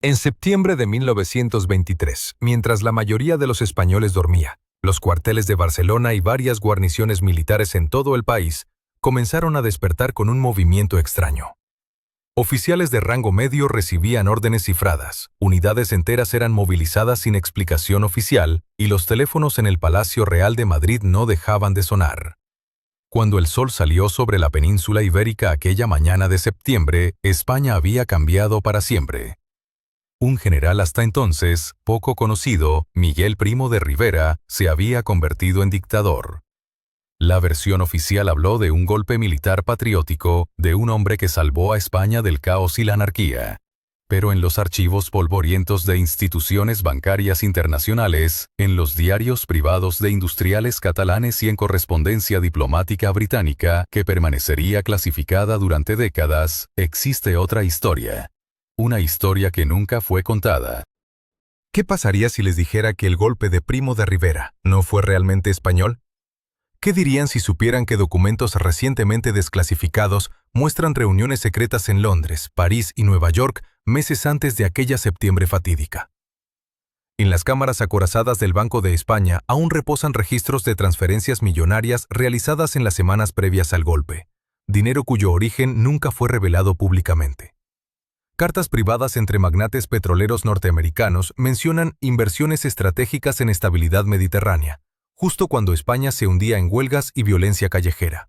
En septiembre de 1923, mientras la mayoría de los españoles dormía, los cuarteles de Barcelona y varias guarniciones militares en todo el país comenzaron a despertar con un movimiento extraño. Oficiales de rango medio recibían órdenes cifradas, unidades enteras eran movilizadas sin explicación oficial y los teléfonos en el Palacio Real de Madrid no dejaban de sonar. Cuando el sol salió sobre la península ibérica aquella mañana de septiembre, España había cambiado para siempre. Un general hasta entonces, poco conocido, Miguel Primo de Rivera, se había convertido en dictador. La versión oficial habló de un golpe militar patriótico, de un hombre que salvó a España del caos y la anarquía. Pero en los archivos polvorientos de instituciones bancarias internacionales, en los diarios privados de industriales catalanes y en correspondencia diplomática británica, que permanecería clasificada durante décadas, existe otra historia. Una historia que nunca fue contada. ¿Qué pasaría si les dijera que el golpe de Primo de Rivera no fue realmente español? ¿Qué dirían si supieran que documentos recientemente desclasificados muestran reuniones secretas en Londres, París y Nueva York meses antes de aquella septiembre fatídica? En las cámaras acorazadas del Banco de España aún reposan registros de transferencias millonarias realizadas en las semanas previas al golpe, dinero cuyo origen nunca fue revelado públicamente. Cartas privadas entre magnates petroleros norteamericanos mencionan inversiones estratégicas en estabilidad mediterránea, justo cuando España se hundía en huelgas y violencia callejera.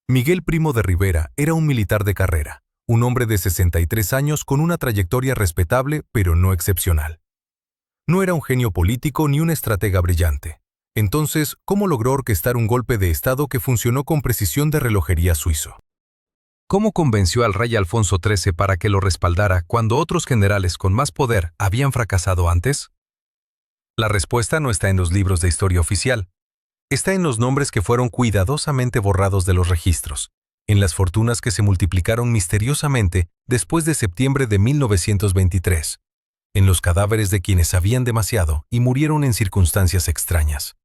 Miguel Primo de Rivera era un militar de carrera, un hombre de 63 años con una trayectoria respetable pero no excepcional. No era un genio político ni un estratega brillante. Entonces, ¿cómo logró orquestar un golpe de Estado que funcionó con precisión de relojería suizo? ¿Cómo convenció al rey Alfonso XIII para que lo respaldara cuando otros generales con más poder habían fracasado antes? La respuesta no está en los libros de historia oficial. Está en los nombres que fueron cuidadosamente borrados de los registros, en las fortunas que se multiplicaron misteriosamente después de septiembre de 1923, en los cadáveres de quienes sabían demasiado y murieron en circunstancias extrañas.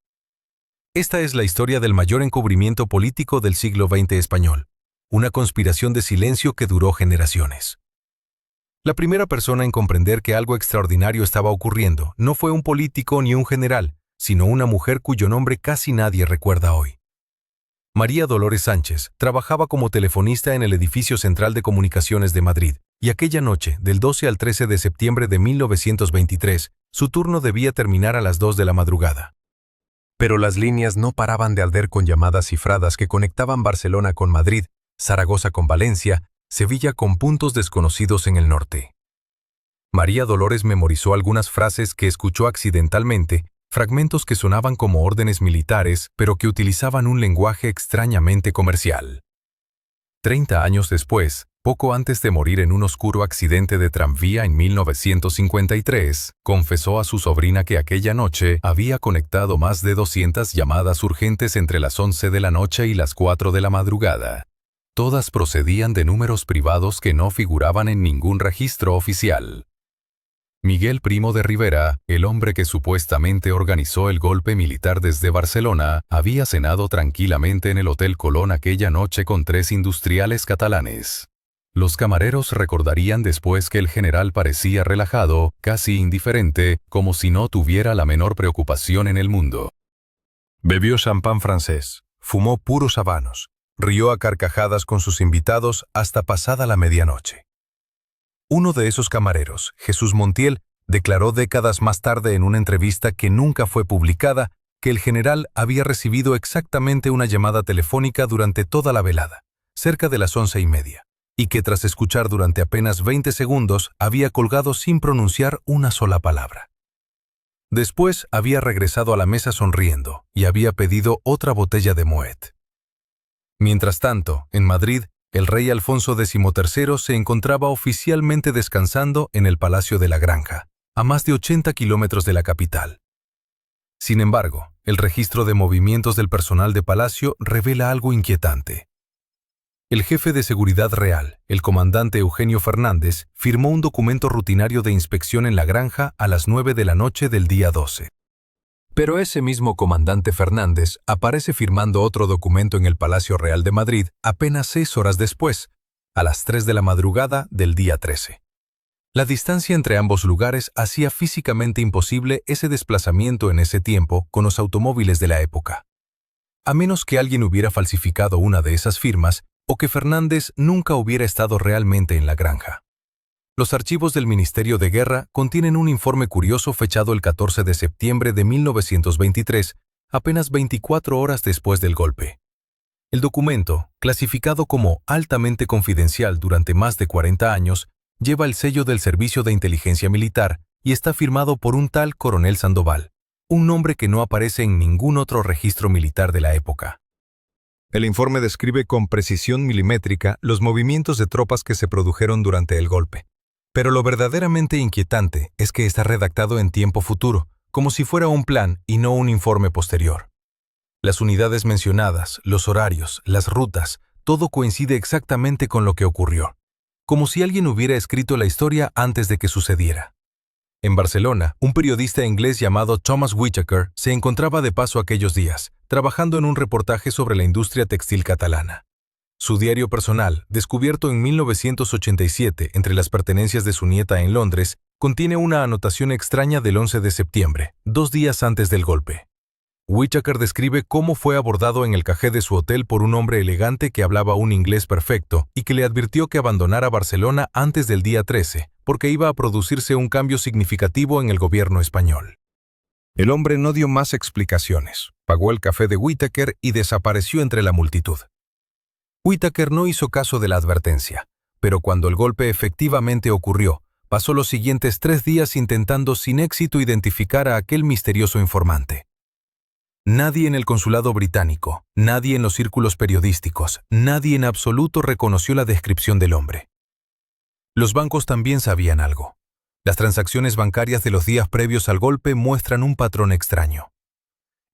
Esta es la historia del mayor encubrimiento político del siglo XX español. Una conspiración de silencio que duró generaciones. La primera persona en comprender que algo extraordinario estaba ocurriendo no fue un político ni un general, sino una mujer cuyo nombre casi nadie recuerda hoy. María Dolores Sánchez trabajaba como telefonista en el edificio central de comunicaciones de Madrid, y aquella noche, del 12 al 13 de septiembre de 1923, su turno debía terminar a las 2 de la madrugada. Pero las líneas no paraban de arder con llamadas cifradas que conectaban Barcelona con Madrid, Zaragoza con Valencia, Sevilla con puntos desconocidos en el norte. María Dolores memorizó algunas frases que escuchó accidentalmente, fragmentos que sonaban como órdenes militares, pero que utilizaban un lenguaje extrañamente comercial. 30 años después, poco antes de morir en un oscuro accidente de tranvía en 1953, confesó a su sobrina que aquella noche había conectado más de 200 llamadas urgentes entre las 11 de la noche y las 4 de la madrugada. Todas procedían de números privados que no figuraban en ningún registro oficial. Miguel Primo de Rivera, el hombre que supuestamente organizó el golpe militar desde Barcelona, había cenado tranquilamente en el Hotel Colón aquella noche con 3 industriales catalanes. Los camareros recordarían después que el general parecía relajado, casi indiferente, como si no tuviera la menor preocupación en el mundo. Bebió champán francés, fumó puros habanos, rió a carcajadas con sus invitados hasta pasada la medianoche. Uno de esos camareros, Jesús Montiel, declaró décadas más tarde en una entrevista que nunca fue publicada que el general había recibido exactamente una llamada telefónica durante toda la velada, cerca de las 11:30, y que tras escuchar durante apenas 20 segundos había colgado sin pronunciar una sola palabra. Después había regresado a la mesa sonriendo y había pedido otra botella de Moet. Mientras tanto, en Madrid, el rey Alfonso XIII se encontraba oficialmente descansando en el Palacio de la Granja, a más de 80 kilómetros de la capital. Sin embargo, el registro de movimientos del personal de Palacio revela algo inquietante. El jefe de seguridad real, el comandante Eugenio Fernández, firmó un documento rutinario de inspección en la granja a las 9 de la noche del día 12. Pero ese mismo comandante Fernández aparece firmando otro documento en el Palacio Real de Madrid apenas 6 horas después, a las 3 de la madrugada del día 13. La distancia entre ambos lugares hacía físicamente imposible ese desplazamiento en ese tiempo con los automóviles de la época. A menos que alguien hubiera falsificado una de esas firmas o que Fernández nunca hubiera estado realmente en la granja. Los archivos del Ministerio de Guerra contienen un informe curioso fechado el 14 de septiembre de 1923, apenas 24 horas después del golpe. El documento, clasificado como altamente confidencial durante más de 40 años, lleva el sello del Servicio de Inteligencia Militar y está firmado por un tal Coronel Sandoval, un nombre que no aparece en ningún otro registro militar de la época. El informe describe con precisión milimétrica los movimientos de tropas que se produjeron durante el golpe. Pero lo verdaderamente inquietante es que está redactado en tiempo futuro, como si fuera un plan y no un informe posterior. Las unidades mencionadas, los horarios, las rutas, todo coincide exactamente con lo que ocurrió, como si alguien hubiera escrito la historia antes de que sucediera. En Barcelona, un periodista inglés llamado Thomas Whittaker se encontraba de paso aquellos días, trabajando en un reportaje sobre la industria textil catalana. Su diario personal, descubierto en 1987 entre las pertenencias de su nieta en Londres, contiene una anotación extraña del 11 de septiembre, 2 días antes del golpe. Whittaker describe cómo fue abordado en el cajé de su hotel por un hombre elegante que hablaba un inglés perfecto y que le advirtió que abandonara Barcelona antes del día 13, porque iba a producirse un cambio significativo en el gobierno español. El hombre no dio más explicaciones, pagó el café de Whittaker y desapareció entre la multitud. Whittaker no hizo caso de la advertencia, pero cuando el golpe efectivamente ocurrió, pasó los siguientes 3 días intentando sin éxito identificar a aquel misterioso informante. Nadie en el consulado británico, nadie en los círculos periodísticos, nadie en absoluto reconoció la descripción del hombre. Los bancos también sabían algo. Las transacciones bancarias de los días previos al golpe muestran un patrón extraño.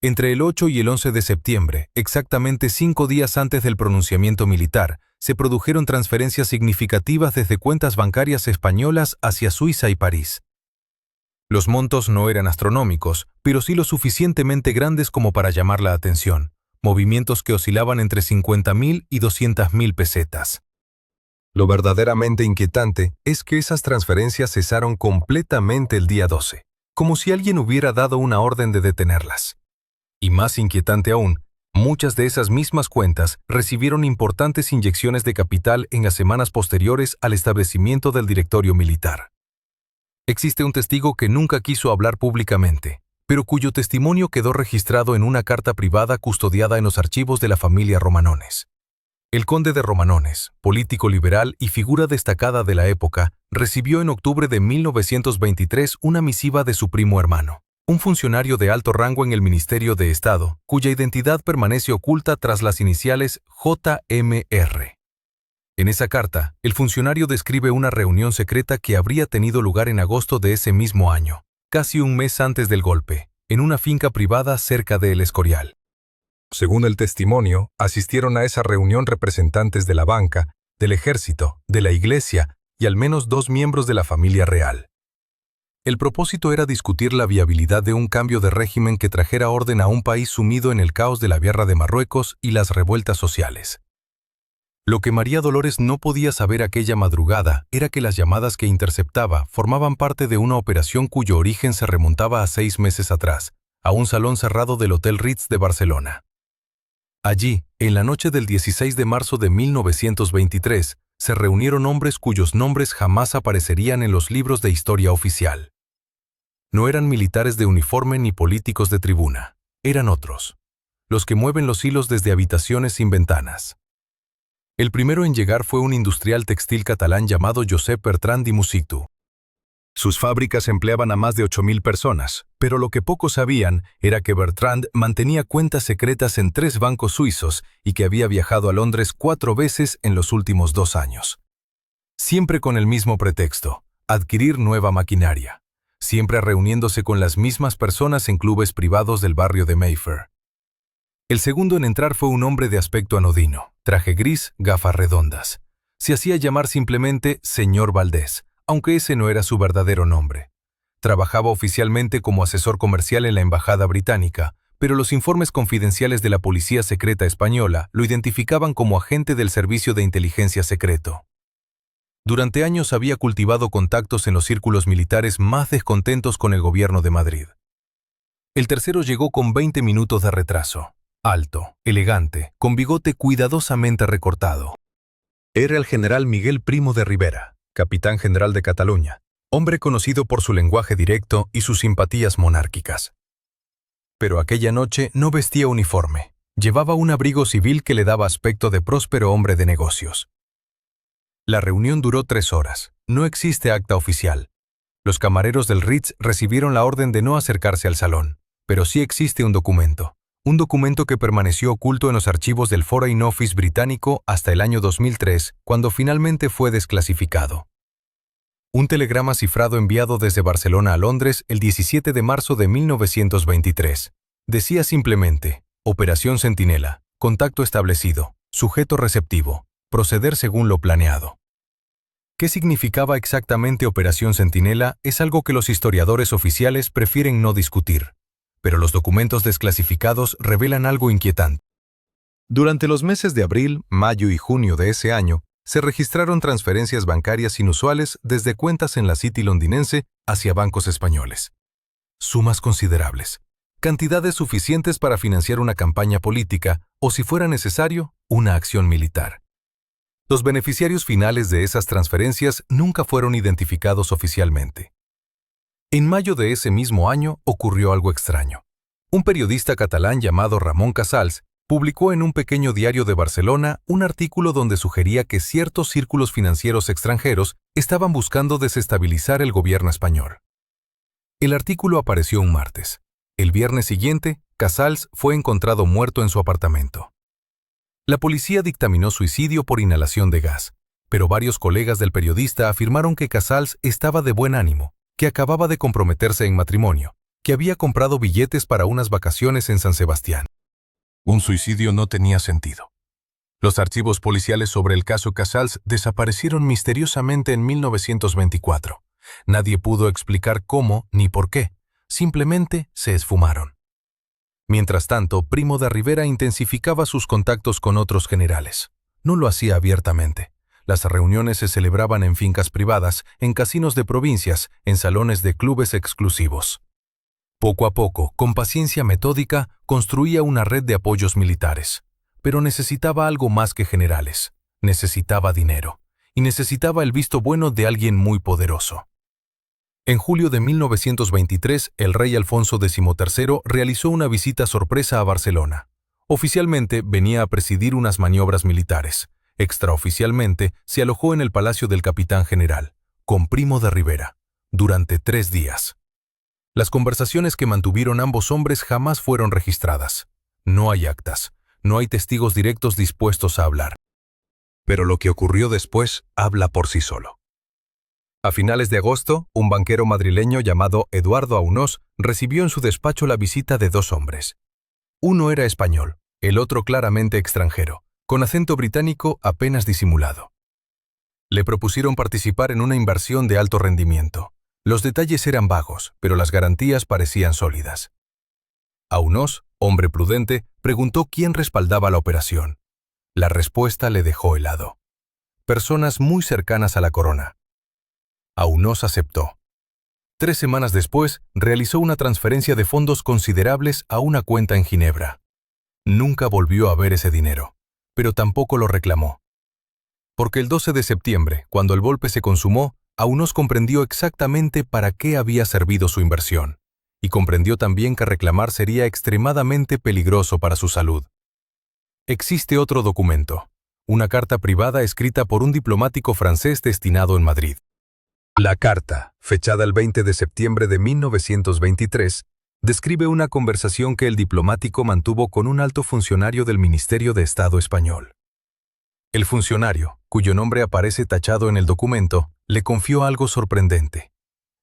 Entre el 8 y el 11 de septiembre, exactamente 5 días antes del pronunciamiento militar, se produjeron transferencias significativas desde cuentas bancarias españolas hacia Suiza y París. Los montos no eran astronómicos, pero sí lo suficientemente grandes como para llamar la atención, movimientos que oscilaban entre 50.000 y 200.000 pesetas. Lo verdaderamente inquietante es que esas transferencias cesaron completamente el día 12, como si alguien hubiera dado una orden de detenerlas. Y más inquietante aún, muchas de esas mismas cuentas recibieron importantes inyecciones de capital en las semanas posteriores al establecimiento del directorio militar. Existe un testigo que nunca quiso hablar públicamente, pero cuyo testimonio quedó registrado en una carta privada custodiada en los archivos de la familia Romanones. El conde de Romanones, político liberal y figura destacada de la época, recibió en octubre de 1923 una misiva de su primo hermano, un funcionario de alto rango en el Ministerio de Estado, cuya identidad permanece oculta tras las iniciales JMR. En esa carta, el funcionario describe una reunión secreta que habría tenido lugar en agosto de ese mismo año, casi un mes antes del golpe, en una finca privada cerca de El Escorial. Según el testimonio, asistieron a esa reunión representantes de la banca, del ejército, de la iglesia y al menos 2 miembros de la familia real. El propósito era discutir la viabilidad de un cambio de régimen que trajera orden a un país sumido en el caos de la guerra de Marruecos y las revueltas sociales. Lo que María Dolores no podía saber aquella madrugada era que las llamadas que interceptaba formaban parte de una operación cuyo origen se remontaba a 6 meses atrás, a un salón cerrado del Hotel Ritz de Barcelona. Allí, en la noche del 16 de marzo de 1923, se reunieron hombres cuyos nombres jamás aparecerían en los libros de historia oficial. No eran militares de uniforme ni políticos de tribuna, eran otros, los que mueven los hilos desde habitaciones sin ventanas. El primero en llegar fue un industrial textil catalán llamado Josep Bertrand i Musitu. Sus fábricas empleaban a más de 8.000 personas, pero lo que pocos sabían era que Bertrand mantenía cuentas secretas en 3 bancos suizos y que había viajado a Londres 4 veces en los últimos 2 años. Siempre con el mismo pretexto, adquirir nueva maquinaria, siempre reuniéndose con las mismas personas en clubes privados del barrio de Mayfair. El segundo en entrar fue un hombre de aspecto anodino, traje gris, gafas redondas. Se hacía llamar simplemente Señor Valdés, aunque ese no era su verdadero nombre. Trabajaba oficialmente como asesor comercial en la embajada británica, pero los informes confidenciales de la policía secreta española lo identificaban como agente del servicio de inteligencia secreto. Durante años había cultivado contactos en los círculos militares más descontentos con el gobierno de Madrid. El tercero llegó con 20 minutos de retraso. Alto, elegante, con bigote cuidadosamente recortado. Era el general Miguel Primo de Rivera, capitán general de Cataluña, hombre conocido por su lenguaje directo y sus simpatías monárquicas. Pero aquella noche no vestía uniforme. Llevaba un abrigo civil que le daba aspecto de próspero hombre de negocios. La reunión duró 3 horas. No existe acta oficial. Los camareros del Ritz recibieron la orden de no acercarse al salón, pero sí existe un documento que permaneció oculto en los archivos del Foreign Office británico hasta el año 2003, cuando finalmente fue desclasificado. Un telegrama cifrado enviado desde Barcelona a Londres el 17 de marzo de 1923. Decía simplemente: Operación Centinela, contacto establecido, sujeto receptivo, proceder según lo planeado. ¿Qué significaba exactamente Operación Centinela? Es algo que los historiadores oficiales prefieren no discutir, pero los documentos desclasificados revelan algo inquietante. Durante los meses de abril, mayo y junio de ese año, se registraron transferencias bancarias inusuales desde cuentas en la City londinense hacia bancos españoles. Sumas considerables. Cantidades suficientes para financiar una campaña política o, si fuera necesario, una acción militar. Los beneficiarios finales de esas transferencias nunca fueron identificados oficialmente. En mayo de ese mismo año ocurrió algo extraño. Un periodista catalán llamado Ramón Casals publicó en un pequeño diario de Barcelona un artículo donde sugería que ciertos círculos financieros extranjeros estaban buscando desestabilizar el gobierno español. El artículo apareció un martes. El viernes siguiente, Casals fue encontrado muerto en su apartamento. La policía dictaminó suicidio por inhalación de gas, pero varios colegas del periodista afirmaron que Casals estaba de buen ánimo, que acababa de comprometerse en matrimonio, que había comprado billetes para unas vacaciones en San Sebastián. Un suicidio no tenía sentido. Los archivos policiales sobre el caso Casals desaparecieron misteriosamente en 1924. Nadie pudo explicar cómo ni por qué. Simplemente se esfumaron. Mientras tanto, Primo de Rivera intensificaba sus contactos con otros generales. No lo hacía abiertamente. Las reuniones se celebraban en fincas privadas, en casinos de provincias, en salones de clubes exclusivos. Poco a poco, con paciencia metódica, construía una red de apoyos militares. Pero necesitaba algo más que generales. Necesitaba dinero. Y necesitaba el visto bueno de alguien muy poderoso. En julio de 1923, el rey Alfonso XIII realizó una visita sorpresa a Barcelona. Oficialmente venía a presidir unas maniobras militares. Extraoficialmente se alojó en el palacio del capitán general, con Primo de Rivera, durante 3 días. Las conversaciones que mantuvieron ambos hombres jamás fueron registradas. No hay actas, no hay testigos directos dispuestos a hablar. Pero lo que ocurrió después habla por sí solo. A finales de agosto, un banquero madrileño llamado Eduardo Aunós recibió en su despacho la visita de 2 hombres. Uno era español, el otro claramente extranjero, con acento británico apenas disimulado. Le propusieron participar en una inversión de alto rendimiento. Los detalles eran vagos, pero las garantías parecían sólidas. Aunós, hombre prudente, preguntó quién respaldaba la operación. La respuesta le dejó helado. Personas muy cercanas a la corona. Aunós aceptó. 3 semanas después, realizó una transferencia de fondos considerables a una cuenta en Ginebra. Nunca volvió a ver ese dinero, pero tampoco lo reclamó. Porque el 12 de septiembre, cuando el golpe se consumó, Aunós comprendió exactamente para qué había servido su inversión, y comprendió también que reclamar sería extremadamente peligroso para su salud. Existe otro documento, una carta privada escrita por un diplomático francés destinado en Madrid. La carta, fechada el 20 de septiembre de 1923, describe una conversación que el diplomático mantuvo con un alto funcionario del Ministerio de Estado español. El funcionario, cuyo nombre aparece tachado en el documento, le confió algo sorprendente.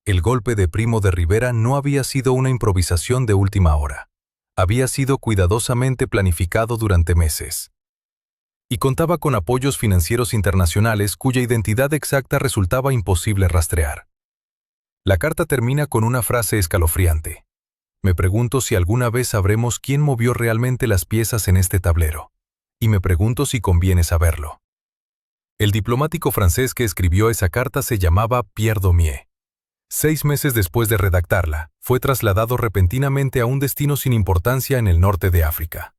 El golpe de Primo de Rivera no había sido una improvisación de última hora. Había sido cuidadosamente planificado durante meses. Y contaba con apoyos financieros internacionales cuya identidad exacta resultaba imposible rastrear. La carta termina con una frase escalofriante. Me pregunto si alguna vez sabremos quién movió realmente las piezas en este tablero. Y me pregunto si conviene saberlo. El diplomático francés que escribió esa carta se llamaba Pierre Daumier. 6 meses después de redactarla, fue trasladado repentinamente a un destino sin importancia en el norte de África.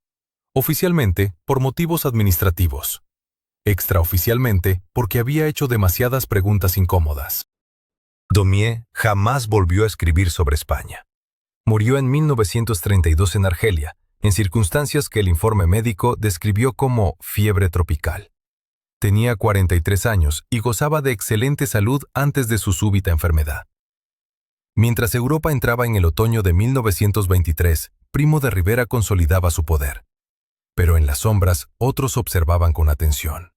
Oficialmente, por motivos administrativos. Extraoficialmente, porque había hecho demasiadas preguntas incómodas. Daumier jamás volvió a escribir sobre España. Murió en 1932 en Argelia, en circunstancias que el informe médico describió como fiebre tropical. Tenía 43 años y gozaba de excelente salud antes de su súbita enfermedad. Mientras Europa entraba en el otoño de 1923, Primo de Rivera consolidaba su poder. Pero en las sombras, otros observaban con atención.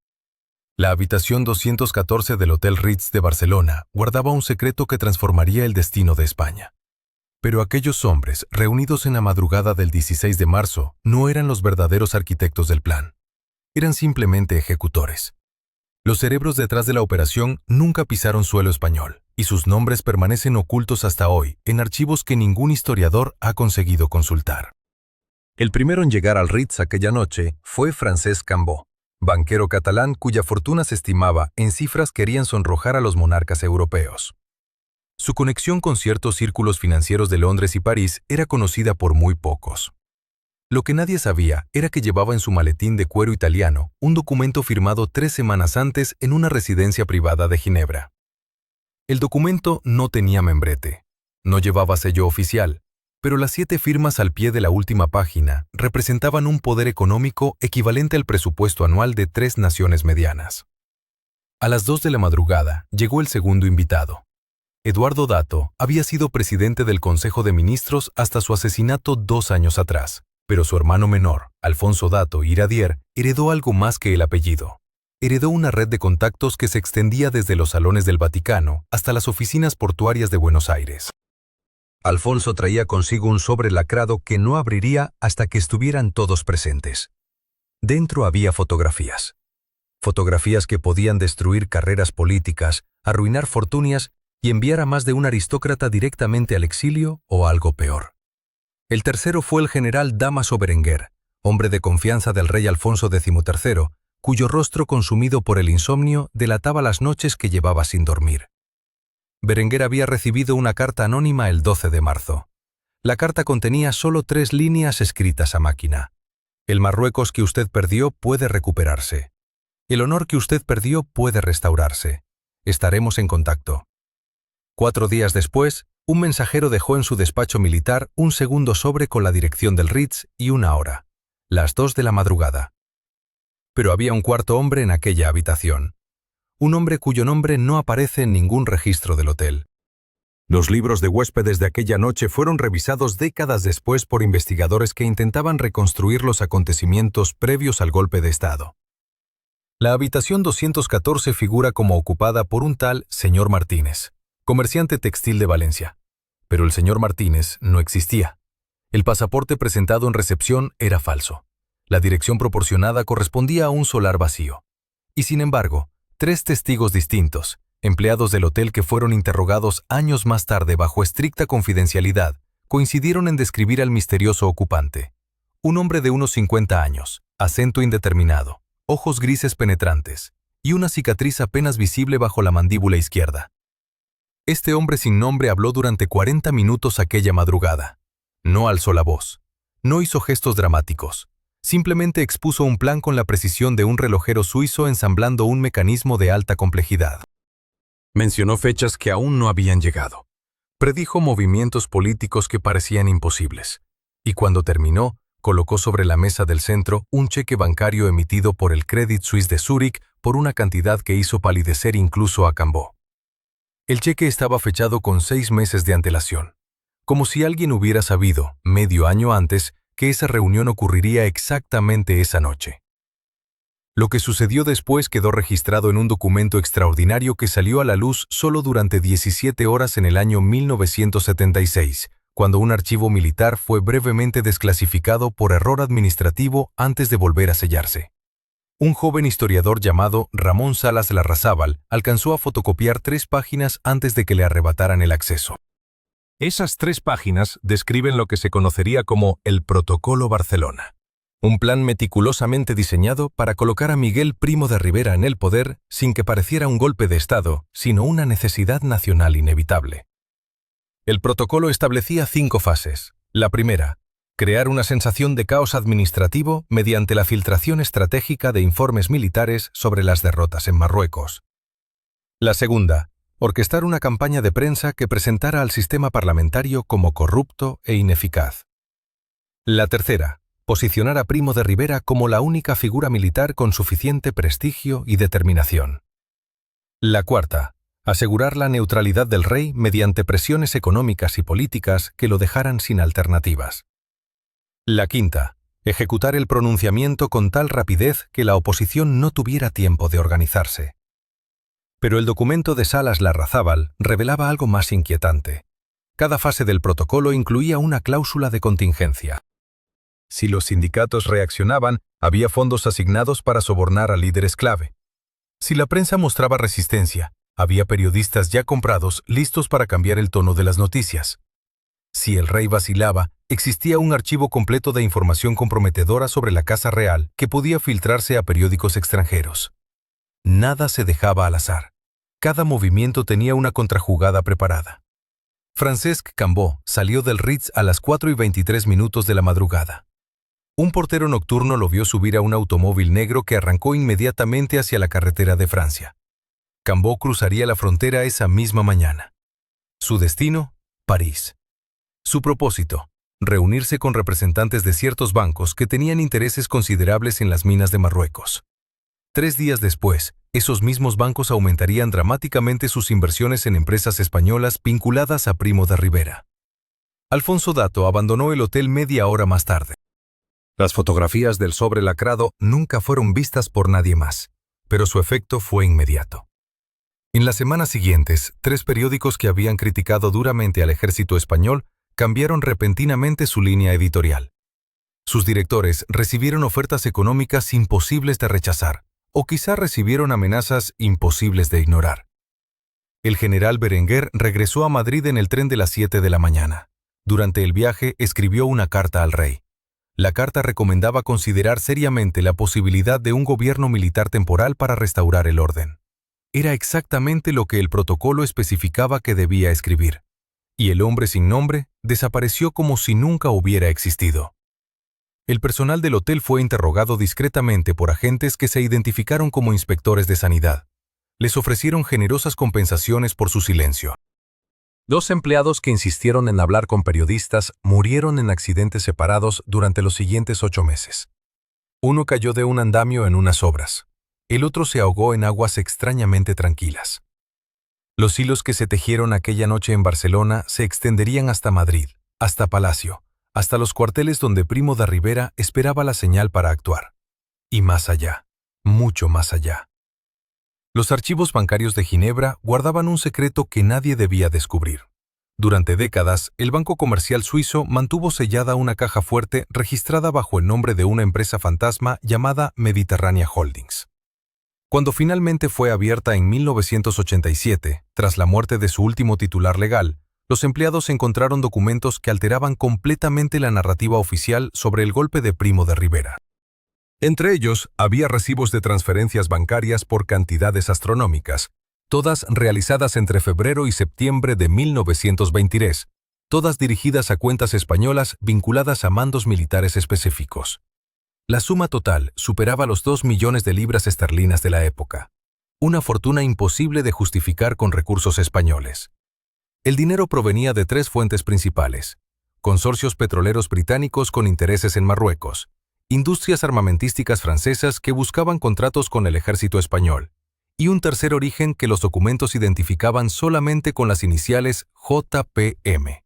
La habitación 214 del Hotel Ritz de Barcelona guardaba un secreto que transformaría el destino de España. Pero aquellos hombres, reunidos en la madrugada del 16 de marzo, no eran los verdaderos arquitectos del plan. Eran simplemente ejecutores. Los cerebros detrás de la operación nunca pisaron suelo español, y sus nombres permanecen ocultos hasta hoy en archivos que ningún historiador ha conseguido consultar. El primero en llegar al Ritz aquella noche fue Francesc Cambó, banquero catalán cuya fortuna se estimaba en cifras que harían sonrojar a los monarcas europeos. Su conexión con ciertos círculos financieros de Londres y París era conocida por muy pocos. Lo que nadie sabía era que llevaba en su maletín de cuero italiano un documento firmado 3 semanas antes en una residencia privada de Ginebra. El documento no tenía membrete, no llevaba sello oficial, pero las 7 firmas al pie de la última página representaban un poder económico equivalente al presupuesto anual de 3 naciones medianas. A las 2 de la madrugada llegó el segundo invitado. Eduardo Dato había sido presidente del Consejo de Ministros hasta su asesinato 2 años atrás, pero su hermano menor, Alfonso Dato Iradier, heredó algo más que el apellido. Heredó una red de contactos que se extendía desde los salones del Vaticano hasta las oficinas portuarias de Buenos Aires. Alfonso traía consigo un sobre lacrado que no abriría hasta que estuvieran todos presentes. Dentro había fotografías. Fotografías que podían destruir carreras políticas, arruinar fortunas y enviar a más de un aristócrata directamente al exilio o algo peor. El tercero fue el general Dámaso Berenguer, hombre de confianza del rey Alfonso XIII, cuyo rostro consumido por el insomnio delataba las noches que llevaba sin dormir. Berenguer había recibido una carta anónima el 12 de marzo. La carta contenía solo 3 líneas escritas a máquina. El Marruecos que usted perdió puede recuperarse. El honor que usted perdió puede restaurarse. Estaremos en contacto. 4 días después, un mensajero dejó en su despacho militar un segundo sobre con la dirección del Ritz y una hora, las 2 de la madrugada. Pero había un cuarto hombre en aquella habitación. Un hombre cuyo nombre no aparece en ningún registro del hotel. Los libros de huéspedes de aquella noche fueron revisados décadas después por investigadores que intentaban reconstruir los acontecimientos previos al golpe de Estado. La habitación 214 figura como ocupada por un tal señor Martínez, comerciante textil de Valencia. Pero el señor Martínez no existía. El pasaporte presentado en recepción era falso. La dirección proporcionada correspondía a un solar vacío. Y sin embargo, 3 testigos distintos, empleados del hotel que fueron interrogados años más tarde bajo estricta confidencialidad, coincidieron en describir al misterioso ocupante. Un hombre de unos 50 años, acento indeterminado, ojos grises penetrantes y una cicatriz apenas visible bajo la mandíbula izquierda. Este hombre sin nombre habló durante 40 minutos aquella madrugada. No alzó la voz, no hizo gestos dramáticos. Simplemente expuso un plan con la precisión de un relojero suizo ensamblando un mecanismo de alta complejidad. Mencionó fechas que aún no habían llegado. Predijo movimientos políticos que parecían imposibles. Y cuando terminó, colocó sobre la mesa del centro un cheque bancario emitido por el Credit Suisse de Zúrich por una cantidad que hizo palidecer incluso a Cambó. El cheque estaba fechado con 6 meses de antelación, como si alguien hubiera sabido, medio año antes, que esa reunión ocurriría exactamente esa noche. Lo que sucedió después quedó registrado en un documento extraordinario que salió a la luz solo durante 17 horas en el año 1976, cuando un archivo militar fue brevemente desclasificado por error administrativo antes de volver a sellarse. Un joven historiador llamado Ramón Salas Larrazábal alcanzó a fotocopiar 3 páginas antes de que le arrebataran el acceso. Esas 3 páginas describen lo que se conocería como el Protocolo Barcelona. Un plan meticulosamente diseñado para colocar a Miguel Primo de Rivera en el poder sin que pareciera un golpe de Estado, sino una necesidad nacional inevitable. El protocolo establecía 5 fases. La primera, crear una sensación de caos administrativo mediante la filtración estratégica de informes militares sobre las derrotas en Marruecos. La segunda, orquestar una campaña de prensa que presentara al sistema parlamentario como corrupto e ineficaz. La tercera, posicionar a Primo de Rivera como la única figura militar con suficiente prestigio y determinación. La cuarta, asegurar la neutralidad del rey mediante presiones económicas y políticas que lo dejaran sin alternativas. La quinta, ejecutar el pronunciamiento con tal rapidez que la oposición no tuviera tiempo de organizarse. Pero el documento de Salas Larrazábal revelaba algo más inquietante. Cada fase del protocolo incluía una cláusula de contingencia. Si los sindicatos reaccionaban, había fondos asignados para sobornar a líderes clave. Si la prensa mostraba resistencia, había periodistas ya comprados listos para cambiar el tono de las noticias. Si el rey vacilaba, existía un archivo completo de información comprometedora sobre la Casa Real que podía filtrarse a periódicos extranjeros. Nada se dejaba al azar. Cada movimiento tenía una contrajugada preparada. Francesc Cambó salió del Ritz a las 4:23 de la madrugada. Un portero nocturno lo vio subir a un automóvil negro que arrancó inmediatamente hacia la carretera de Francia. Cambó cruzaría la frontera esa misma mañana. Su destino, París. Su propósito, reunirse con representantes de ciertos bancos que tenían intereses considerables en las minas de Marruecos. 3 días después, esos mismos bancos aumentarían dramáticamente sus inversiones en empresas españolas vinculadas a Primo de Rivera. Alfonso Dato abandonó el hotel media hora más tarde. Las fotografías del sobre lacrado nunca fueron vistas por nadie más, pero su efecto fue inmediato. En las semanas siguientes, 3 periódicos que habían criticado duramente al ejército español cambiaron repentinamente su línea editorial. Sus directores recibieron ofertas económicas imposibles de rechazar, o quizá recibieron amenazas imposibles de ignorar. El general Berenguer regresó a Madrid en el tren de las 7 de la mañana. Durante el viaje escribió una carta al rey. La carta recomendaba considerar seriamente la posibilidad de un gobierno militar temporal para restaurar el orden. Era exactamente lo que el protocolo especificaba que debía escribir. Y el hombre sin nombre desapareció como si nunca hubiera existido. El personal del hotel fue interrogado discretamente por agentes que se identificaron como inspectores de sanidad. Les ofrecieron generosas compensaciones por su silencio. 2 empleados que insistieron en hablar con periodistas murieron en accidentes separados durante los siguientes 8 meses. Uno cayó de un andamio en unas obras. El otro se ahogó en aguas extrañamente tranquilas. Los hilos que se tejieron aquella noche en Barcelona se extenderían hasta Madrid, hasta Palacio, hasta los cuarteles donde Primo de Rivera esperaba la señal para actuar. Y más allá, mucho más allá. Los archivos bancarios de Ginebra guardaban un secreto que nadie debía descubrir. Durante décadas, el Banco Comercial Suizo mantuvo sellada una caja fuerte registrada bajo el nombre de una empresa fantasma llamada Mediterránea Holdings. Cuando finalmente fue abierta en 1987, tras la muerte de su último titular legal, los empleados encontraron documentos que alteraban completamente la narrativa oficial sobre el golpe de Primo de Rivera. Entre ellos, había recibos de transferencias bancarias por cantidades astronómicas, todas realizadas entre febrero y septiembre de 1923, todas dirigidas a cuentas españolas vinculadas a mandos militares específicos. La suma total superaba los 2 millones de libras esterlinas de la época, una fortuna imposible de justificar con recursos españoles. El dinero provenía de 3 fuentes principales: consorcios petroleros británicos con intereses en Marruecos, industrias armamentísticas francesas que buscaban contratos con el ejército español, y un tercer origen que los documentos identificaban solamente con las iniciales JPM.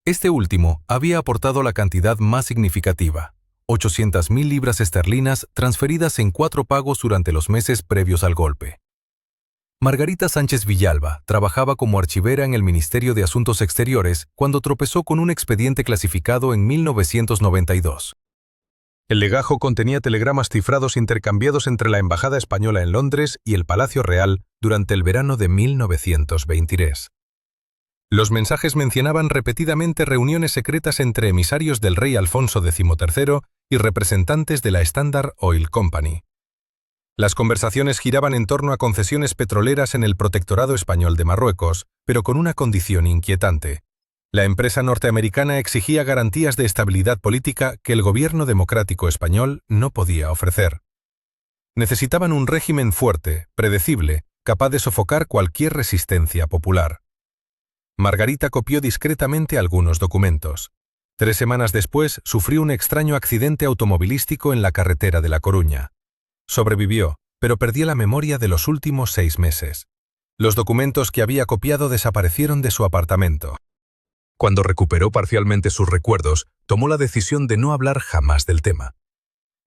Este último había aportado la cantidad más significativa, 800.000 libras esterlinas transferidas en 4 pagos durante los meses previos al golpe. Margarita Sánchez Villalba trabajaba como archivera en el Ministerio de Asuntos Exteriores cuando tropezó con un expediente clasificado en 1992. El legajo contenía telegramas cifrados intercambiados entre la Embajada Española en Londres y el Palacio Real durante el verano de 1923. Los mensajes mencionaban repetidamente reuniones secretas entre emisarios del rey Alfonso XIII y representantes de la Standard Oil Company. Las conversaciones giraban en torno a concesiones petroleras en el protectorado español de Marruecos, pero con una condición inquietante. La empresa norteamericana exigía garantías de estabilidad política que el gobierno democrático español no podía ofrecer. Necesitaban un régimen fuerte, predecible, capaz de sofocar cualquier resistencia popular. Margarita copió discretamente algunos documentos. 3 semanas después sufrió un extraño accidente automovilístico en la carretera de La Coruña. Sobrevivió, pero perdió la memoria de los últimos 6 meses. Los documentos que había copiado desaparecieron de su apartamento. Cuando recuperó parcialmente sus recuerdos, tomó la decisión de no hablar jamás del tema.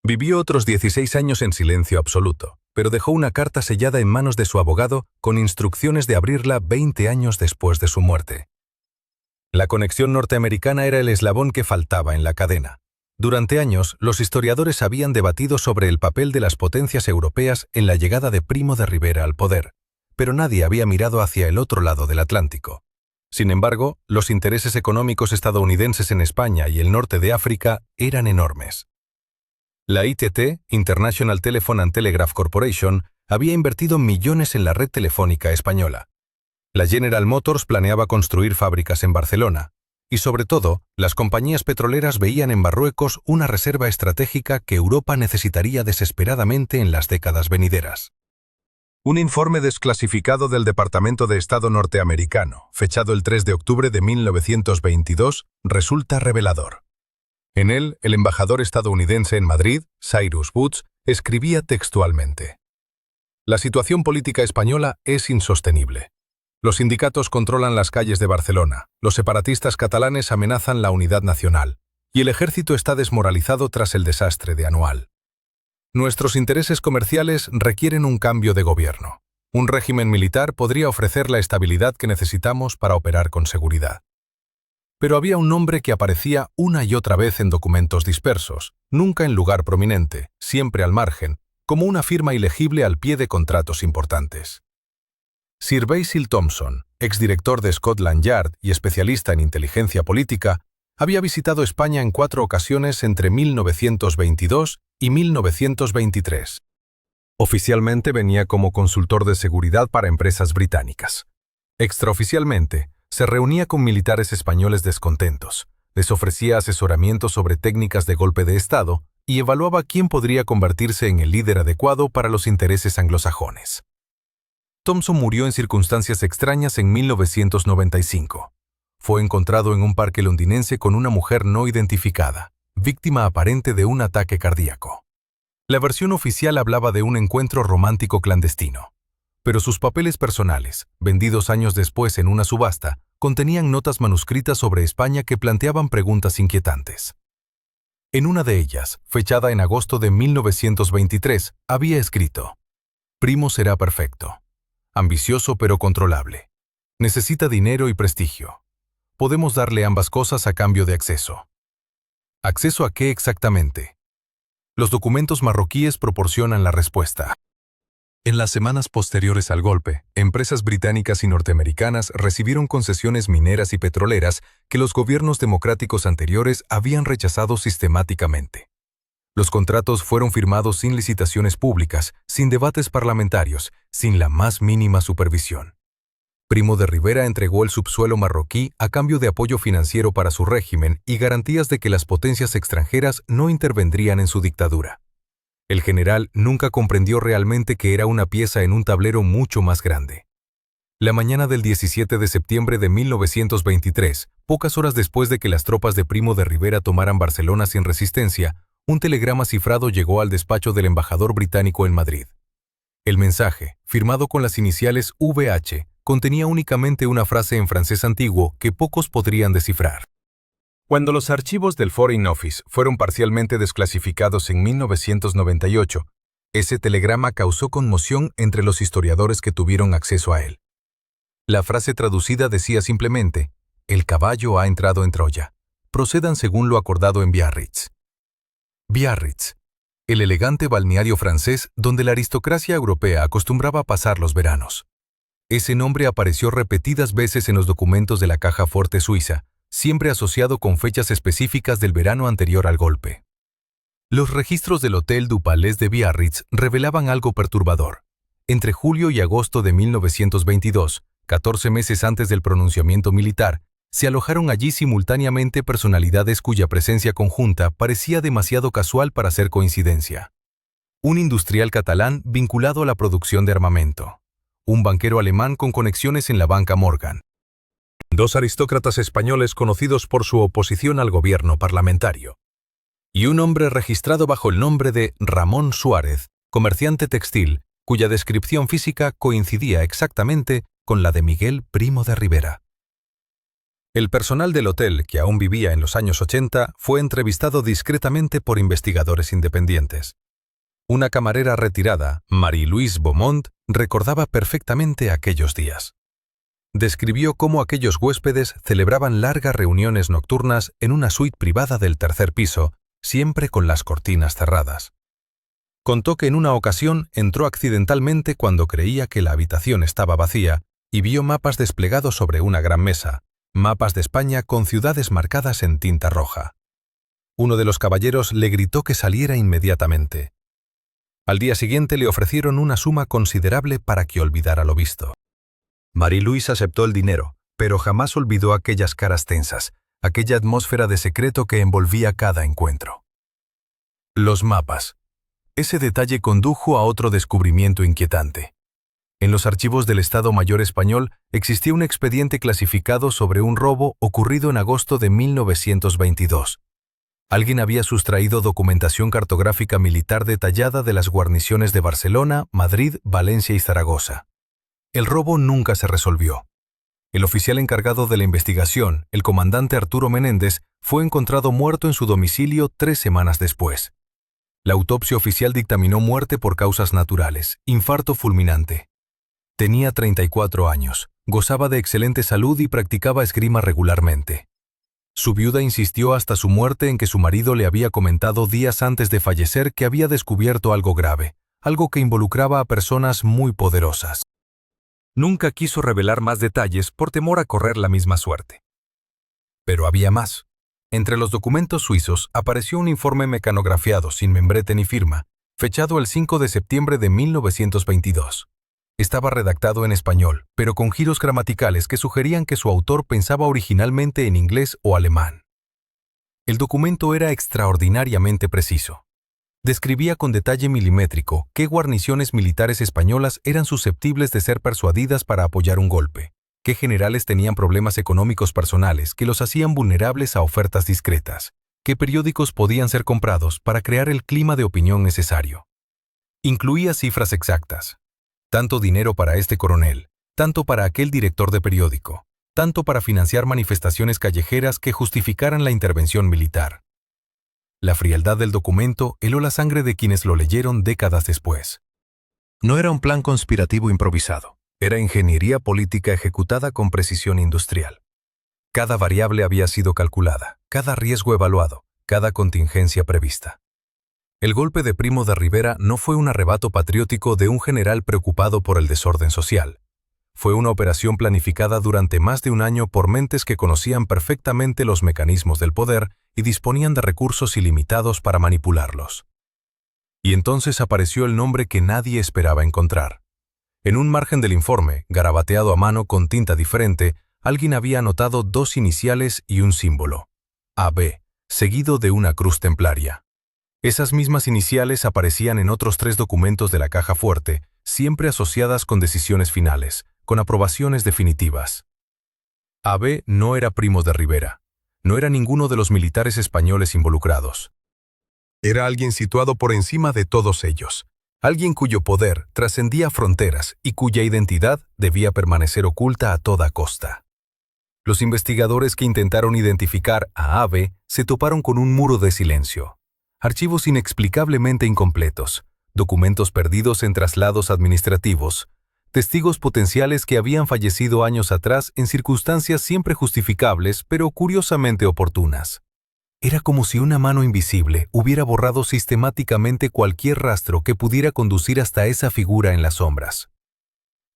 Vivió otros 16 años en silencio absoluto, pero dejó una carta sellada en manos de su abogado con instrucciones de abrirla 20 años después de su muerte. La conexión norteamericana era el eslabón que faltaba en la cadena. Durante años, los historiadores habían debatido sobre el papel de las potencias europeas en la llegada de Primo de Rivera al poder, pero nadie había mirado hacia el otro lado del Atlántico. Sin embargo, los intereses económicos estadounidenses en España y el norte de África eran enormes. La ITT, International Telephone and Telegraph Corporation, había invertido millones en la red telefónica española. La General Motors planeaba construir fábricas en Barcelona. Y sobre todo, las compañías petroleras veían en Marruecos una reserva estratégica que Europa necesitaría desesperadamente en las décadas venideras. Un informe desclasificado del Departamento de Estado norteamericano, fechado el 3 de octubre de 1922, resulta revelador. En él, el embajador estadounidense en Madrid, Cyrus Woods, escribía textualmente: «La situación política española es insostenible. Los sindicatos controlan las calles de Barcelona, los separatistas catalanes amenazan la unidad nacional, y el ejército está desmoralizado tras el desastre de Anual. Nuestros intereses comerciales requieren un cambio de gobierno. Un régimen militar podría ofrecer la estabilidad que necesitamos para operar con seguridad». Pero había un nombre que aparecía una y otra vez en documentos dispersos, nunca en lugar prominente, siempre al margen, como una firma ilegible al pie de contratos importantes. Sir Basil Thomson, exdirector de Scotland Yard y especialista en inteligencia política, había visitado España en 4 ocasiones entre 1922 y 1923. Oficialmente venía como consultor de seguridad para empresas británicas. Extraoficialmente, se reunía con militares españoles descontentos, les ofrecía asesoramiento sobre técnicas de golpe de Estado y evaluaba quién podría convertirse en el líder adecuado para los intereses anglosajones. Thomson murió en circunstancias extrañas en 1995. Fue encontrado en un parque londinense con una mujer no identificada, víctima aparente de un ataque cardíaco. La versión oficial hablaba de un encuentro romántico clandestino, pero sus papeles personales, vendidos años después en una subasta, contenían notas manuscritas sobre España que planteaban preguntas inquietantes. En una de ellas, fechada en agosto de 1923, había escrito: «Primo será perfecto. Ambicioso pero controlable. Necesita dinero y prestigio. Podemos darle ambas cosas a cambio de acceso». ¿Acceso a qué exactamente? Los documentos marroquíes proporcionan la respuesta. En las semanas posteriores al golpe, empresas británicas y norteamericanas recibieron concesiones mineras y petroleras que los gobiernos democráticos anteriores habían rechazado sistemáticamente. Los contratos fueron firmados sin licitaciones públicas, sin debates parlamentarios, sin la más mínima supervisión. Primo de Rivera entregó el subsuelo marroquí a cambio de apoyo financiero para su régimen y garantías de que las potencias extranjeras no intervendrían en su dictadura. El general nunca comprendió realmente que era una pieza en un tablero mucho más grande. La mañana del 17 de septiembre de 1923, pocas horas después de que las tropas de Primo de Rivera tomaran Barcelona sin resistencia, un telegrama cifrado llegó al despacho del embajador británico en Madrid. El mensaje, firmado con las iniciales VH, contenía únicamente una frase en francés antiguo que pocos podrían descifrar. Cuando los archivos del Foreign Office fueron parcialmente desclasificados en 1998, ese telegrama causó conmoción entre los historiadores que tuvieron acceso a él. La frase traducida decía simplemente: «El caballo ha entrado en Troya. Procedan según lo acordado en Biarritz». Biarritz, el elegante balneario francés donde la aristocracia europea acostumbraba a pasar los veranos. Ese nombre apareció repetidas veces en los documentos de la Caja Fuerte suiza, siempre asociado con fechas específicas del verano anterior al golpe. Los registros del Hotel du Palais de Biarritz revelaban algo perturbador. Entre julio y agosto de 1922, 14 meses antes del pronunciamiento militar, se alojaron allí simultáneamente personalidades cuya presencia conjunta parecía demasiado casual para ser coincidencia. Un industrial catalán vinculado a la producción de armamento. Un banquero alemán con conexiones en la banca Morgan. Dos aristócratas españoles conocidos por su oposición al gobierno parlamentario. Y un hombre registrado bajo el nombre de Ramón Suárez, comerciante textil, cuya descripción física coincidía exactamente con la de Miguel Primo de Rivera. El personal del hotel, que aún vivía en los años 80, fue entrevistado discretamente por investigadores independientes. Una camarera retirada, Marie-Louise Beaumont, recordaba perfectamente aquellos días. Describió cómo aquellos huéspedes celebraban largas reuniones nocturnas en una suite privada del tercer piso, siempre con las cortinas cerradas. Contó que en una ocasión entró accidentalmente cuando creía que la habitación estaba vacía y vio mapas desplegados sobre una gran mesa, mapas de España con ciudades marcadas en tinta roja. Uno de los caballeros le gritó que saliera inmediatamente. Al día siguiente le ofrecieron una suma considerable para que olvidara lo visto. Marie-Louise aceptó el dinero, pero jamás olvidó aquellas caras tensas, aquella atmósfera de secreto que envolvía cada encuentro. Los mapas. Ese detalle condujo a otro descubrimiento inquietante. En los archivos del Estado Mayor español existía un expediente clasificado sobre un robo ocurrido en agosto de 1922. Alguien había sustraído documentación cartográfica militar detallada de las guarniciones de Barcelona, Madrid, Valencia y Zaragoza. El robo nunca se resolvió. El oficial encargado de la investigación, el comandante Arturo Menéndez, fue encontrado muerto en su domicilio 3 semanas después. La autopsia oficial dictaminó muerte por causas naturales, infarto fulminante. Tenía 34 años, gozaba de excelente salud y practicaba esgrima regularmente. Su viuda insistió hasta su muerte en que su marido le había comentado días antes de fallecer que había descubierto algo grave, algo que involucraba a personas muy poderosas. Nunca quiso revelar más detalles por temor a correr la misma suerte. Pero había más. Entre los documentos suizos apareció un informe mecanografiado sin membrete ni firma, fechado el 5 de septiembre de 1922. Estaba redactado en español, pero con giros gramaticales que sugerían que su autor pensaba originalmente en inglés o alemán. El documento era extraordinariamente preciso. Describía con detalle milimétrico qué guarniciones militares españolas eran susceptibles de ser persuadidas para apoyar un golpe, qué generales tenían problemas económicos personales que los hacían vulnerables a ofertas discretas, qué periódicos podían ser comprados para crear el clima de opinión necesario. Incluía cifras exactas. Tanto dinero para este coronel, tanto para aquel director de periódico, tanto para financiar manifestaciones callejeras que justificaran la intervención militar. La frialdad del documento heló la sangre de quienes lo leyeron décadas después. No era un plan conspirativo improvisado, era ingeniería política ejecutada con precisión industrial. Cada variable había sido calculada, cada riesgo evaluado, cada contingencia prevista. El golpe de Primo de Rivera no fue un arrebato patriótico de un general preocupado por el desorden social. Fue una operación planificada durante más de un año por mentes que conocían perfectamente los mecanismos del poder y disponían de recursos ilimitados para manipularlos. Y entonces apareció el nombre que nadie esperaba encontrar. En un margen del informe, garabateado a mano con tinta diferente, alguien había anotado 2 iniciales y un símbolo, AB, seguido de una cruz templaria. Esas mismas iniciales aparecían en otros 3 documentos de la caja fuerte, siempre asociadas con decisiones finales, con aprobaciones definitivas. AB no era Primo de Rivera, no era ninguno de los militares españoles involucrados. Era alguien situado por encima de todos ellos, alguien cuyo poder trascendía fronteras y cuya identidad debía permanecer oculta a toda costa. Los investigadores que intentaron identificar a AB se toparon con un muro de silencio. Archivos inexplicablemente incompletos, documentos perdidos en traslados administrativos, testigos potenciales que habían fallecido años atrás en circunstancias siempre justificables pero curiosamente oportunas. Era como si una mano invisible hubiera borrado sistemáticamente cualquier rastro que pudiera conducir hasta esa figura en las sombras.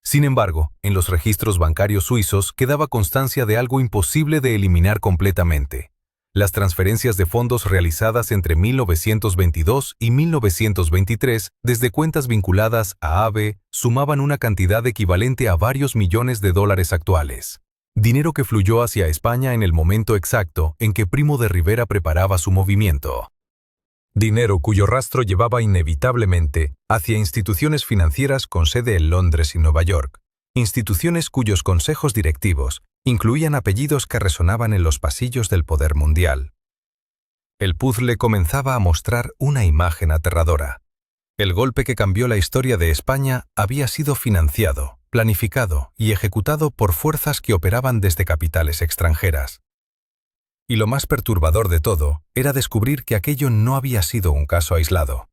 Sin embargo, en los registros bancarios suizos quedaba constancia de algo imposible de eliminar completamente: Las transferencias de fondos realizadas entre 1922 y 1923 desde cuentas vinculadas a AVE sumaban una cantidad equivalente a varios millones de dólares actuales. Dinero que fluyó hacia España en el momento exacto en que Primo de Rivera preparaba su movimiento. Dinero cuyo rastro llevaba inevitablemente hacia instituciones financieras con sede en Londres y Nueva York, instituciones cuyos consejos directivos incluían apellidos que resonaban en los pasillos del poder mundial. El puzzle comenzaba a mostrar una imagen aterradora. El golpe que cambió la historia de España había sido financiado, planificado y ejecutado por fuerzas que operaban desde capitales extranjeras. Y lo más perturbador de todo era descubrir que aquello no había sido un caso aislado.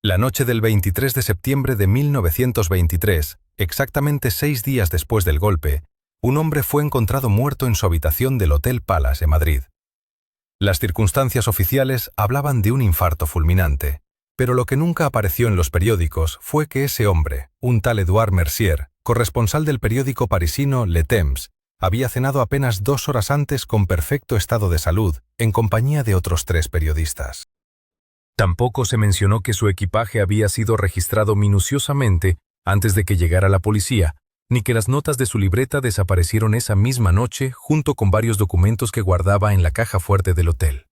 La noche del 23 de septiembre de 1923, exactamente 6 días después del golpe, un hombre fue encontrado muerto en su habitación del Hotel Palace de Madrid. Las circunstancias oficiales hablaban de un infarto fulminante, pero lo que nunca apareció en los periódicos fue que ese hombre, un tal Edouard Mercier, corresponsal del periódico parisino Le Temps, había cenado apenas 2 horas antes con perfecto estado de salud, en compañía de otros 3 periodistas. Tampoco se mencionó que su equipaje había sido registrado minuciosamente antes de que llegara la policía, ni que las notas de su libreta desaparecieron esa misma noche junto con varios documentos que guardaba en la caja fuerte del hotel.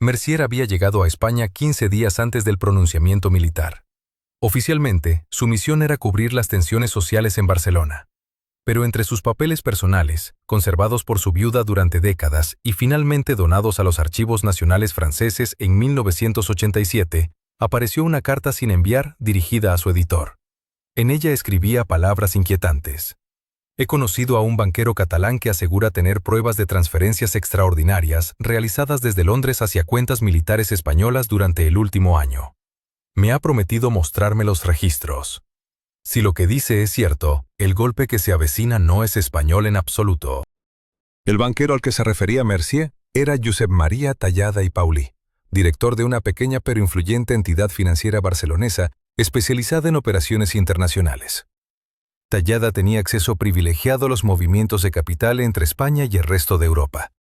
Mercier había llegado a España 15 días antes del pronunciamiento militar. Oficialmente, su misión era cubrir las tensiones sociales en Barcelona. Pero entre sus papeles personales, conservados por su viuda durante décadas y finalmente donados a los archivos nacionales franceses en 1987, apareció una carta sin enviar dirigida a su editor. En ella escribía palabras inquietantes. He conocido a un banquero catalán que asegura tener pruebas de transferencias extraordinarias realizadas desde Londres hacia cuentas militares españolas durante el último año. Me ha prometido mostrarme los registros. Si lo que dice es cierto, el golpe que se avecina no es español en absoluto. El banquero al que se refería Mercier era Josep María Tallada y Paulí, director de una pequeña pero influyente entidad financiera barcelonesa especializada en operaciones internacionales. Tallada tenía acceso privilegiado a los movimientos de capital entre España y el resto de Europa.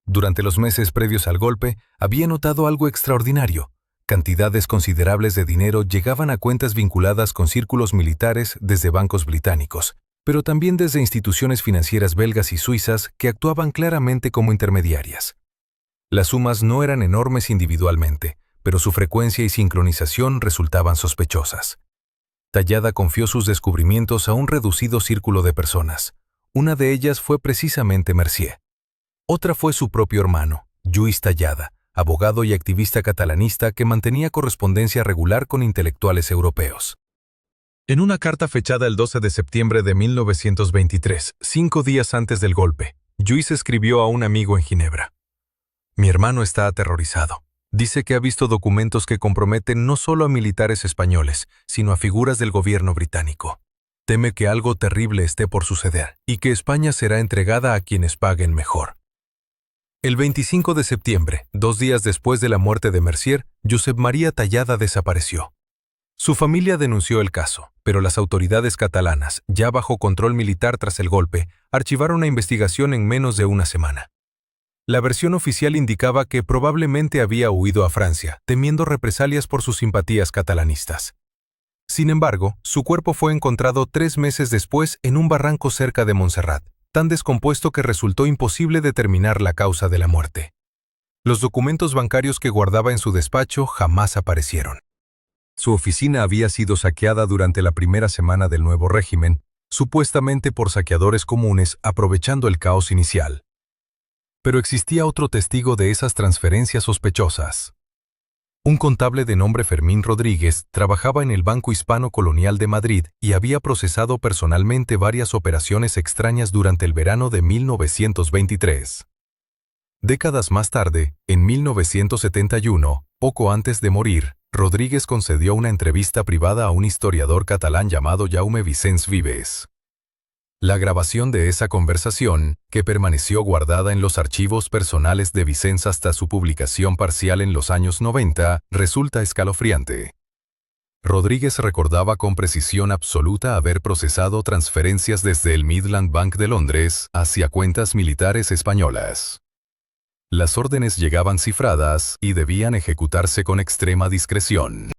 Durante los meses previos al golpe, había notado algo extraordinario. Cantidades considerables de dinero llegaban a cuentas vinculadas con círculos militares desde bancos británicos, pero también desde instituciones financieras belgas y suizas que actuaban claramente como intermediarias. Las sumas no eran enormes individualmente, pero su frecuencia y sincronización resultaban sospechosas. Tallada confió sus descubrimientos a un reducido círculo de personas. Una de ellas fue precisamente Mercier. Otra fue su propio hermano, Lluís Tallada, abogado y activista catalanista que mantenía correspondencia regular con intelectuales europeos. En una carta fechada el 12 de septiembre de 1923, 5 días antes del golpe, Lluís escribió a un amigo en Ginebra. Mi hermano está aterrorizado. Dice que ha visto documentos que comprometen no solo a militares españoles, sino a figuras del gobierno británico. Teme que algo terrible esté por suceder y que España será entregada a quienes paguen mejor. El 25 de septiembre, 2 días después de la muerte de Mercier, Josep María Tallada desapareció. Su familia denunció el caso, pero las autoridades catalanas, ya bajo control militar tras el golpe, archivaron la investigación en menos de una semana. La versión oficial indicaba que probablemente había huido a Francia, temiendo represalias por sus simpatías catalanistas. Sin embargo, su cuerpo fue encontrado 3 meses después en un barranco cerca de Montserrat, tan descompuesto que resultó imposible determinar la causa de la muerte. Los documentos bancarios que guardaba en su despacho jamás aparecieron. Su oficina había sido saqueada durante la primera semana del nuevo régimen, supuestamente por saqueadores comunes aprovechando el caos inicial. Pero existía otro testigo de esas transferencias sospechosas. Un contable de nombre Fermín Rodríguez trabajaba en el Banco Hispano Colonial de Madrid y había procesado personalmente varias operaciones extrañas durante el verano de 1923. Décadas más tarde, en 1971, poco antes de morir, Rodríguez concedió una entrevista privada a un historiador catalán llamado Jaume Vicens Vives. La grabación de esa conversación, que permaneció guardada en los archivos personales de Vicens hasta su publicación parcial en los años 90, resulta escalofriante. Rodríguez recordaba con precisión absoluta haber procesado transferencias desde el Midland Bank de Londres hacia cuentas militares españolas. Las órdenes llegaban cifradas y debían ejecutarse con extrema discreción.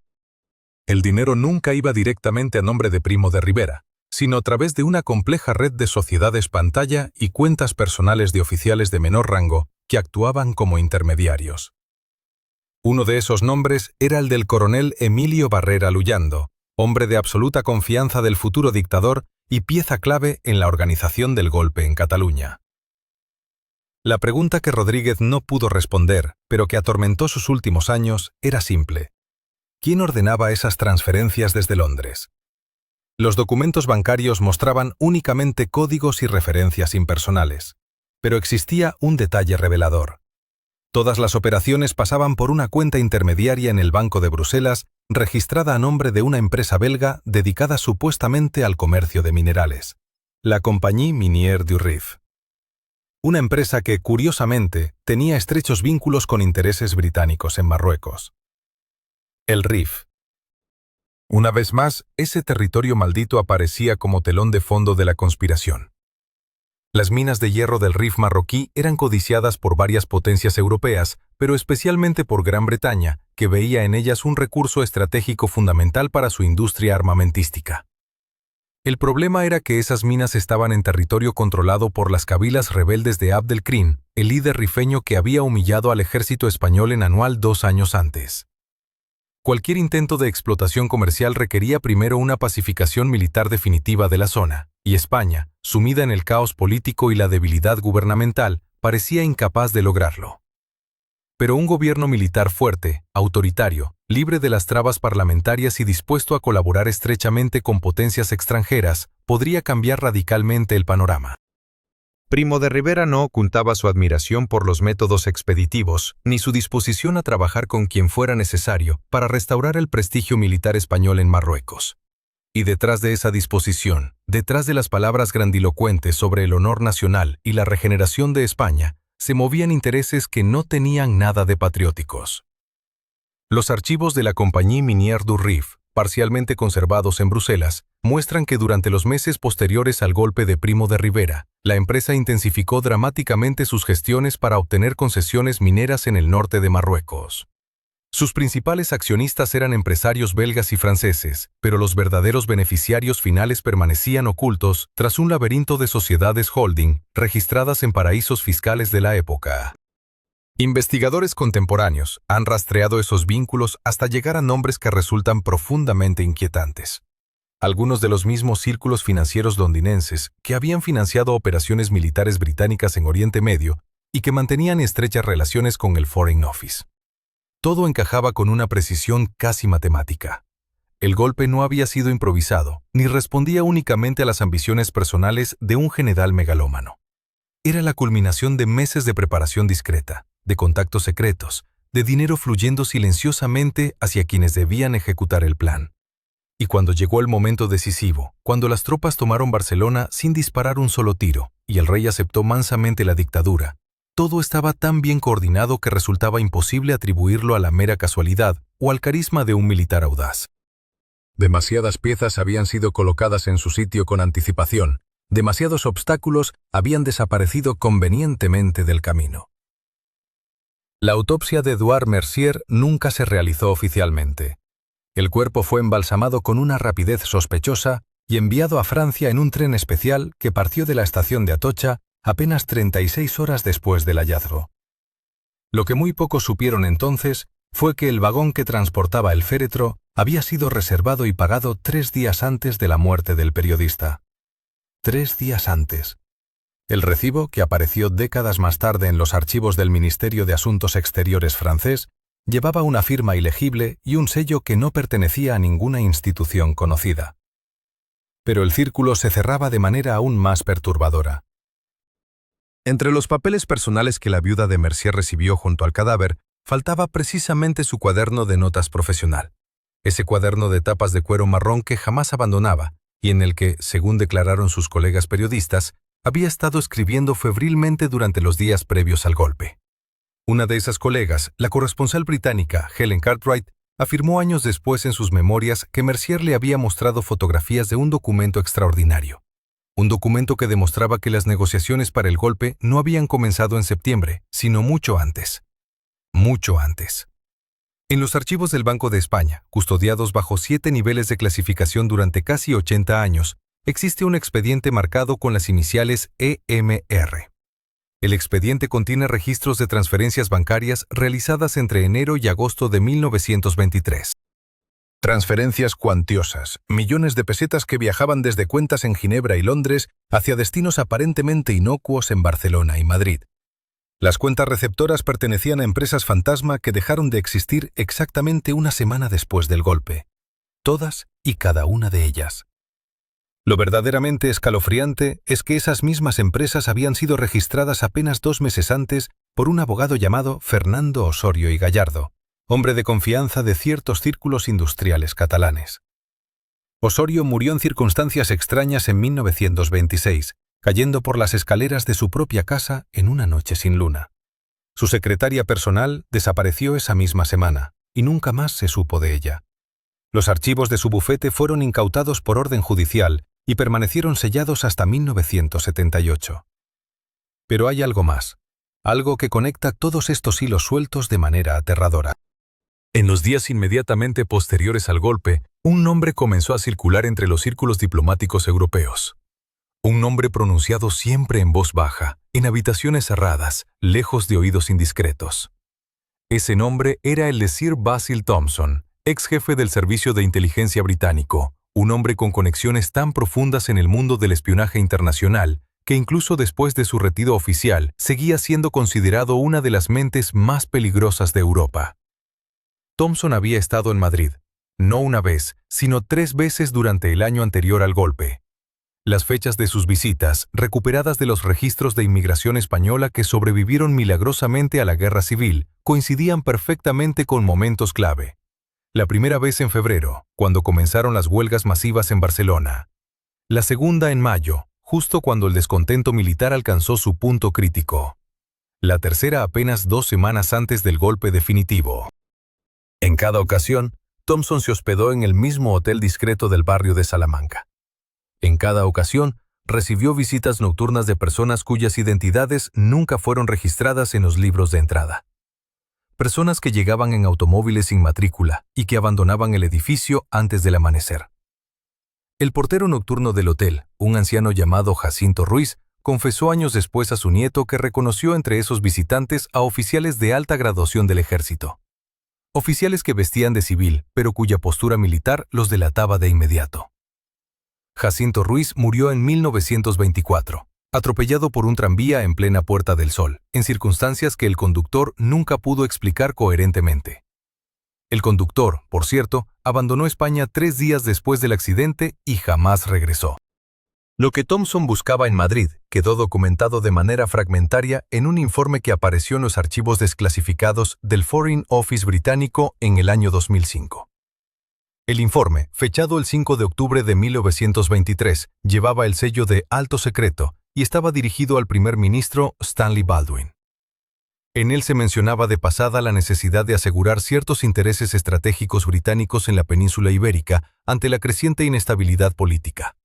El dinero nunca iba directamente a nombre de Primo de Rivera, sino a través de una compleja red de sociedades pantalla y cuentas personales de oficiales de menor rango que actuaban como intermediarios. Uno de esos nombres era el del coronel Emilio Barrera Luyando, hombre de absoluta confianza del futuro dictador y pieza clave en la organización del golpe en Cataluña. La pregunta que Rodríguez no pudo responder, pero que atormentó sus últimos años, era simple. ¿Quién ordenaba esas transferencias desde Londres? Los documentos bancarios mostraban únicamente códigos y referencias impersonales, pero existía un detalle revelador. Todas las operaciones pasaban por una cuenta intermediaria en el Banco de Bruselas, registrada a nombre de una empresa belga dedicada supuestamente al comercio de minerales, la Compagnie Minière du Rif. Una empresa que, curiosamente, tenía estrechos vínculos con intereses británicos en Marruecos. El Rif. Una vez más, ese territorio maldito aparecía como telón de fondo de la conspiración. Las minas de hierro del Rif marroquí eran codiciadas por varias potencias europeas, pero especialmente por Gran Bretaña, que veía en ellas un recurso estratégico fundamental para su industria armamentística. El problema era que esas minas estaban en territorio controlado por las cabilas rebeldes de Abd el-Krim, el líder rifeño que había humillado al ejército español en Anual 2 años antes. Cualquier intento de explotación comercial requería primero una pacificación militar definitiva de la zona, y España, sumida en el caos político y la debilidad gubernamental, parecía incapaz de lograrlo. Pero un gobierno militar fuerte, autoritario, libre de las trabas parlamentarias y dispuesto a colaborar estrechamente con potencias extranjeras, podría cambiar radicalmente el panorama. Primo de Rivera no ocultaba su admiración por los métodos expeditivos, ni su disposición a trabajar con quien fuera necesario para restaurar el prestigio militar español en Marruecos. Y detrás de esa disposición, detrás de las palabras grandilocuentes sobre el honor nacional y la regeneración de España, se movían intereses que no tenían nada de patrióticos. Los archivos de la Compagnie Minière du Rif, parcialmente conservados en Bruselas, muestran que durante los meses posteriores al golpe de Primo de Rivera, la empresa intensificó dramáticamente sus gestiones para obtener concesiones mineras en el norte de Marruecos. Sus principales accionistas eran empresarios belgas y franceses, pero los verdaderos beneficiarios finales permanecían ocultos tras un laberinto de sociedades holding registradas en paraísos fiscales de la época. Investigadores contemporáneos han rastreado esos vínculos hasta llegar a nombres que resultan profundamente inquietantes. Algunos de los mismos círculos financieros londinenses que habían financiado operaciones militares británicas en Oriente Medio y que mantenían estrechas relaciones con el Foreign Office. Todo encajaba con una precisión casi matemática. El golpe no había sido improvisado, ni respondía únicamente a las ambiciones personales de un general megalómano. Era la culminación de meses de preparación discreta, de contactos secretos, de dinero fluyendo silenciosamente hacia quienes debían ejecutar el plan. Y cuando llegó el momento decisivo, cuando las tropas tomaron Barcelona sin disparar un solo tiro, y el rey aceptó mansamente la dictadura, todo estaba tan bien coordinado que resultaba imposible atribuirlo a la mera casualidad o al carisma de un militar audaz. Demasiadas piezas habían sido colocadas en su sitio con anticipación, demasiados obstáculos habían desaparecido convenientemente del camino. La autopsia de Edouard Mercier nunca se realizó oficialmente. El cuerpo fue embalsamado con una rapidez sospechosa y enviado a Francia en un tren especial que partió de la estación de Atocha apenas 36 horas después del hallazgo. Lo que muy pocos supieron entonces fue que el vagón que transportaba el féretro había sido reservado y pagado 3 días antes de la muerte del periodista. 3 días antes. El recibo, que apareció décadas más tarde en los archivos del Ministerio de Asuntos Exteriores francés, llevaba una firma ilegible y un sello que no pertenecía a ninguna institución conocida. Pero el círculo se cerraba de manera aún más perturbadora. Entre los papeles personales que la viuda de Mercier recibió junto al cadáver, faltaba precisamente su cuaderno de notas profesional. Ese cuaderno de tapas de cuero marrón que jamás abandonaba, y en el que, según declararon sus colegas periodistas, había estado escribiendo febrilmente durante los días previos al golpe. Una de esas colegas, la corresponsal británica Helen Cartwright, afirmó años después en sus memorias que Mercier le había mostrado fotografías de un documento extraordinario. un documento que demostraba que las negociaciones para el golpe no habían comenzado en septiembre, sino mucho antes. Mucho antes. En los archivos del Banco de España, custodiados bajo 7 niveles de clasificación durante casi 80 años, existe un expediente marcado con las iniciales EMR. El expediente contiene registros de transferencias bancarias realizadas entre enero y agosto de 1923. Transferencias cuantiosas, millones de pesetas que viajaban desde cuentas en Ginebra y Londres hacia destinos aparentemente inocuos en Barcelona y Madrid. Las cuentas receptoras pertenecían a empresas fantasma que dejaron de existir exactamente una semana después del golpe. Todas y cada una de ellas. Lo verdaderamente escalofriante es que esas mismas empresas habían sido registradas apenas 2 meses antes por un abogado llamado Fernando Osorio y Gallardo, hombre de confianza de ciertos círculos industriales catalanes. Osorio murió en circunstancias extrañas en 1926, cayendo por las escaleras de su propia casa en una noche sin luna. Su secretaria personal desapareció esa misma semana, y nunca más se supo de ella. Los archivos de su bufete fueron incautados por orden judicial y permanecieron sellados hasta 1978. Pero hay algo más, algo que conecta todos estos hilos sueltos de manera aterradora. En los días inmediatamente posteriores al golpe, un nombre comenzó a circular entre los círculos diplomáticos europeos. Un nombre pronunciado siempre en voz baja, en habitaciones cerradas, lejos de oídos indiscretos. Ese nombre era el de Sir Basil Thomson, ex jefe del Servicio de Inteligencia británico, un hombre con conexiones tan profundas en el mundo del espionaje internacional, que incluso después de su retiro oficial, seguía siendo considerado una de las mentes más peligrosas de Europa. Thomson había estado en Madrid, no una vez, sino 3 veces durante el año anterior al golpe. Las fechas de sus visitas, recuperadas de los registros de inmigración española que sobrevivieron milagrosamente a la guerra civil, coincidían perfectamente con momentos clave. La primera vez en febrero, cuando comenzaron las huelgas masivas en Barcelona. La segunda en mayo, justo cuando el descontento militar alcanzó su punto crítico. La tercera apenas 2 semanas antes del golpe definitivo. En cada ocasión, Thomson se hospedó en el mismo hotel discreto del barrio de Salamanca. En cada ocasión, recibió visitas nocturnas de personas cuyas identidades nunca fueron registradas en los libros de entrada. Personas que llegaban en automóviles sin matrícula y que abandonaban el edificio antes del amanecer. El portero nocturno del hotel, un anciano llamado Jacinto Ruiz, confesó años después a su nieto que reconoció entre esos visitantes a oficiales de alta graduación del ejército. Oficiales que vestían de civil, pero cuya postura militar los delataba de inmediato. Jacinto Ruiz murió en 1924, atropellado por un tranvía en plena Puerta del Sol, en circunstancias que el conductor nunca pudo explicar coherentemente. El conductor, por cierto, abandonó España 3 días después del accidente y jamás regresó. Lo que Thomson buscaba en Madrid quedó documentado de manera fragmentaria en un informe que apareció en los archivos desclasificados del Foreign Office británico en el año 2005. El informe, fechado el 5 de octubre de 1923, llevaba el sello de Alto Secreto y estaba dirigido al primer ministro Stanley Baldwin. En él se mencionaba de pasada la necesidad de asegurar ciertos intereses estratégicos británicos en la península ibérica ante la creciente inestabilidad política.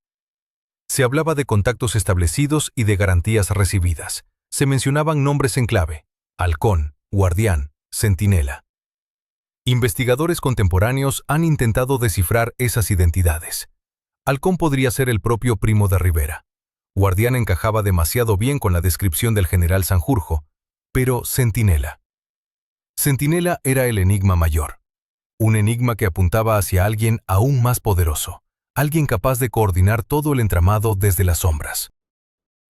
Se hablaba de contactos establecidos y de garantías recibidas. Se mencionaban nombres en clave: Halcón, Guardián, Centinela. Investigadores contemporáneos han intentado descifrar esas identidades. Halcón podría ser el propio Primo de Rivera. Guardián encajaba demasiado bien con la descripción del general Sanjurjo, pero Centinela. Centinela era el enigma mayor. Un enigma que apuntaba hacia alguien aún más poderoso. Alguien capaz de coordinar todo el entramado desde las sombras.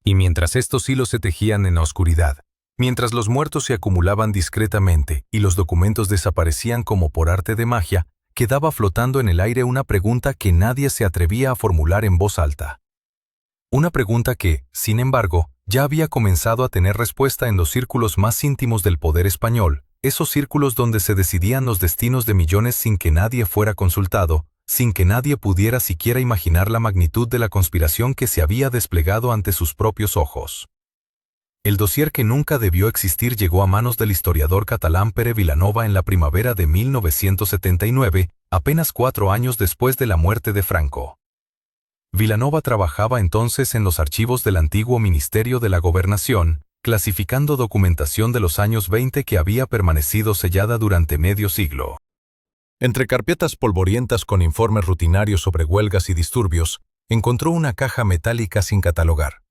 Y mientras estos hilos se tejían en la oscuridad, mientras los muertos se acumulaban discretamente y los documentos desaparecían como por arte de magia, quedaba flotando en el aire una pregunta que nadie se atrevía a formular en voz alta. Una pregunta que, sin embargo, ya había comenzado a tener respuesta en los círculos más íntimos del poder español, esos círculos donde se decidían los destinos de millones sin que nadie fuera consultado, sin que nadie pudiera siquiera imaginar la magnitud de la conspiración que se había desplegado ante sus propios ojos. El dossier que nunca debió existir llegó a manos del historiador catalán Pere Vilanova en la primavera de 1979, apenas 4 años después de la muerte de Franco. Vilanova trabajaba entonces en los archivos del antiguo Ministerio de la Gobernación, clasificando documentación de los años 20 que había permanecido sellada durante medio siglo. Entre carpetas polvorientas con informes rutinarios sobre huelgas y disturbios, encontró una caja metálica sin catalogar.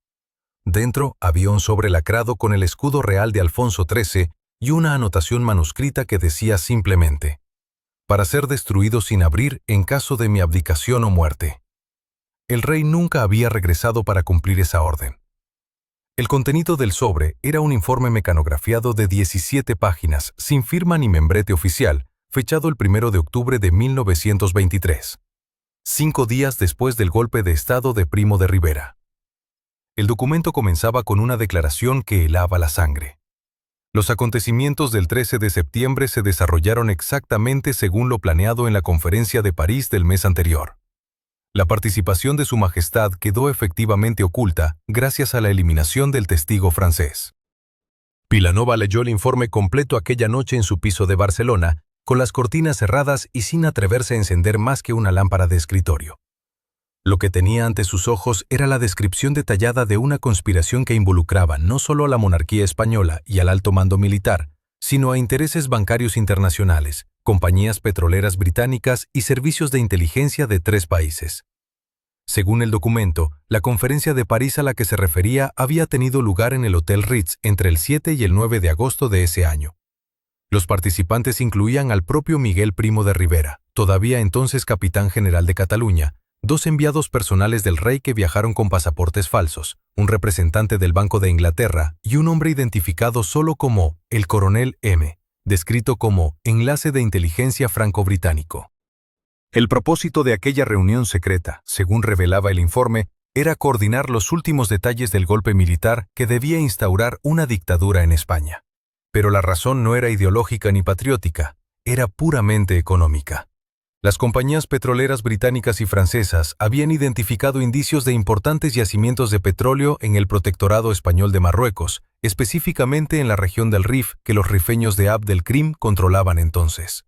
Dentro había un sobre lacrado con el escudo real de Alfonso XIII y una anotación manuscrita que decía simplemente: «Para ser destruido sin abrir en caso de mi abdicación o muerte». El rey nunca había regresado para cumplir esa orden. El contenido del sobre era un informe mecanografiado de 17 páginas, sin firma ni membrete oficial, fechado el 1 de octubre de 1923, 5 días después del golpe de Estado de Primo de Rivera. El documento comenzaba con una declaración que helaba la sangre. Los acontecimientos del 13 de septiembre se desarrollaron exactamente según lo planeado en la Conferencia de París del mes anterior. La participación de Su Majestad quedó efectivamente oculta gracias a la eliminación del testigo francés. Vilanova leyó el informe completo aquella noche en su piso de Barcelona, con las cortinas cerradas y sin atreverse a encender más que una lámpara de escritorio. Lo que tenía ante sus ojos era la descripción detallada de una conspiración que involucraba no solo a la monarquía española y al alto mando militar, sino a intereses bancarios internacionales, compañías petroleras británicas y servicios de inteligencia de 3 países. Según el documento, la conferencia de París a la que se refería había tenido lugar en el Hotel Ritz entre el 7 y el 9 de agosto de ese año. Los participantes incluían al propio Miguel Primo de Rivera, todavía entonces capitán general de Cataluña, 2 enviados personales del rey que viajaron con pasaportes falsos, un representante del Banco de Inglaterra y un hombre identificado solo como el coronel M, descrito como enlace de inteligencia franco-británico. El propósito de aquella reunión secreta, según revelaba el informe, era coordinar los últimos detalles del golpe militar que debía instaurar una dictadura en España. Pero la razón no era ideológica ni patriótica, era puramente económica. Las compañías petroleras británicas y francesas habían identificado indicios de importantes yacimientos de petróleo en el protectorado español de Marruecos, específicamente en la región del Rif que los rifeños de Abd el-Krim controlaban entonces.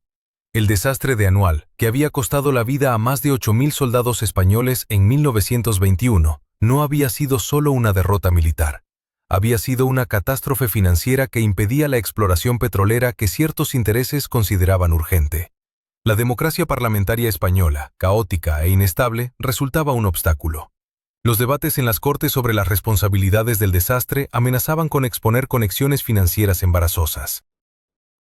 El desastre de Anual, que había costado la vida a más de 8.000 soldados españoles en 1921, no había sido solo una derrota militar. Había sido una catástrofe financiera que impedía la exploración petrolera que ciertos intereses consideraban urgente. La democracia parlamentaria española, caótica e inestable, resultaba un obstáculo. Los debates en las Cortes sobre las responsabilidades del desastre amenazaban con exponer conexiones financieras embarazosas.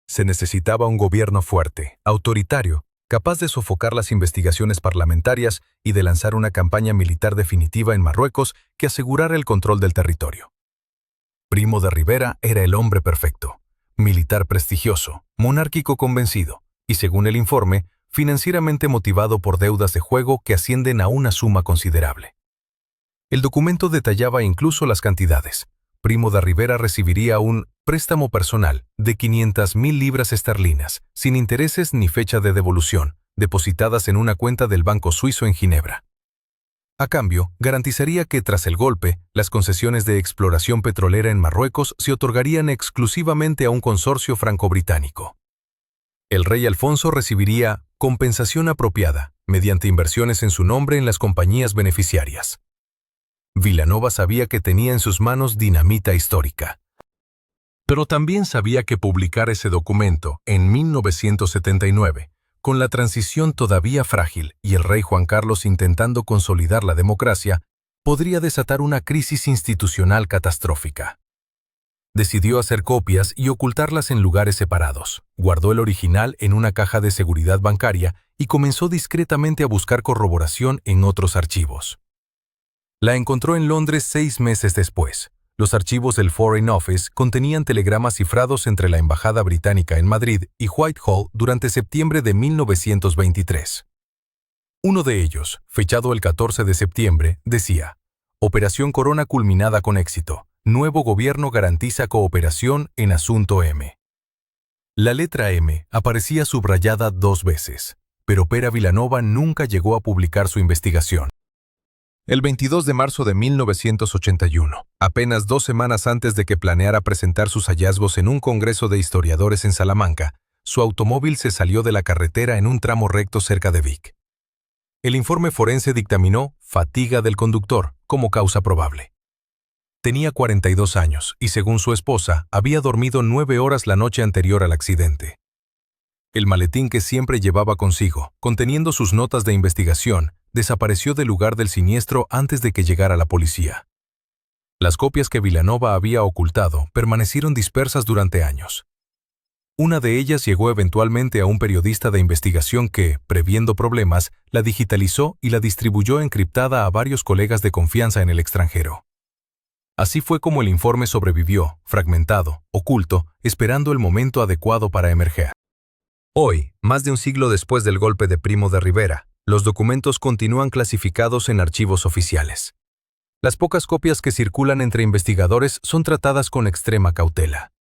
Se necesitaba un gobierno fuerte, autoritario, capaz de sofocar las investigaciones parlamentarias y de lanzar una campaña militar definitiva en Marruecos que asegurara el control del territorio. Primo de Rivera era el hombre perfecto, militar prestigioso, monárquico convencido y, según el informe, financieramente motivado por deudas de juego que ascienden a una suma considerable. El documento detallaba incluso las cantidades. Primo de Rivera recibiría un préstamo personal de 500.000 libras esterlinas, sin intereses ni fecha de devolución, depositadas en una cuenta del Banco Suizo en Ginebra. A cambio, garantizaría que tras el golpe, las concesiones de exploración petrolera en Marruecos se otorgarían exclusivamente a un consorcio franco-británico. El rey Alfonso recibiría compensación apropiada, mediante inversiones en su nombre en las compañías beneficiarias. Vilanova sabía que tenía en sus manos dinamita histórica. Pero también sabía que publicar ese documento en 1979, con la transición todavía frágil y el rey Juan Carlos intentando consolidar la democracia, podría desatar una crisis institucional catastrófica. Decidió hacer copias y ocultarlas en lugares separados. Guardó el original en una caja de seguridad bancaria y comenzó discretamente a buscar corroboración en otros archivos. La encontró en Londres 6 meses después. Los archivos del Foreign Office contenían telegramas cifrados entre la Embajada Británica en Madrid y Whitehall durante septiembre de 1923. Uno de ellos, fechado el 14 de septiembre, decía: Operación Corona culminada con éxito. Nuevo gobierno garantiza cooperación en asunto M. La letra M aparecía subrayada 2 veces, pero Pere Vilanova nunca llegó a publicar su investigación. El 22 de marzo de 1981, apenas 2 semanas antes de que planeara presentar sus hallazgos en un congreso de historiadores en Salamanca, su automóvil se salió de la carretera en un tramo recto cerca de Vic. El informe forense dictaminó fatiga del conductor, como causa probable. Tenía 42 años y, según su esposa, había dormido 9 horas la noche anterior al accidente. El maletín que siempre llevaba consigo, conteniendo sus notas de investigación, desapareció del lugar del siniestro antes de que llegara la policía. Las copias que Vilanova había ocultado permanecieron dispersas durante años. Una de ellas llegó eventualmente a un periodista de investigación que, previendo problemas, la digitalizó y la distribuyó encriptada a varios colegas de confianza en el extranjero. Así fue como el informe sobrevivió, fragmentado, oculto, esperando el momento adecuado para emerger. Hoy, más de un siglo después del golpe de Primo de Rivera, los documentos continúan clasificados en archivos oficiales. Las pocas copias que circulan entre investigadores son tratadas con extrema cautela.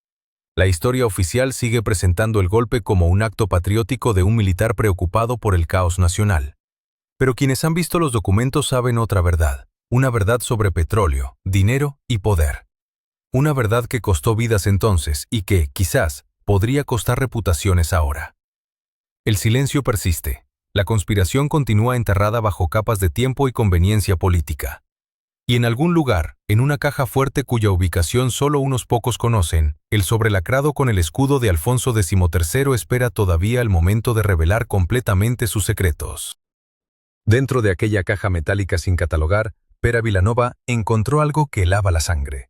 La historia oficial sigue presentando el golpe como un acto patriótico de un militar preocupado por el caos nacional. Pero quienes han visto los documentos saben otra verdad, una verdad sobre petróleo, dinero y poder. Una verdad que costó vidas entonces y que, quizás, podría costar reputaciones ahora. El silencio persiste. La conspiración continúa enterrada bajo capas de tiempo y conveniencia política. Y en algún lugar, en una caja fuerte cuya ubicación solo unos pocos conocen, el sobrelacrado con el escudo de Alfonso XIII espera todavía el momento de revelar completamente sus secretos. Dentro de aquella caja metálica sin catalogar, Pere Vilanova encontró algo que helaba la sangre.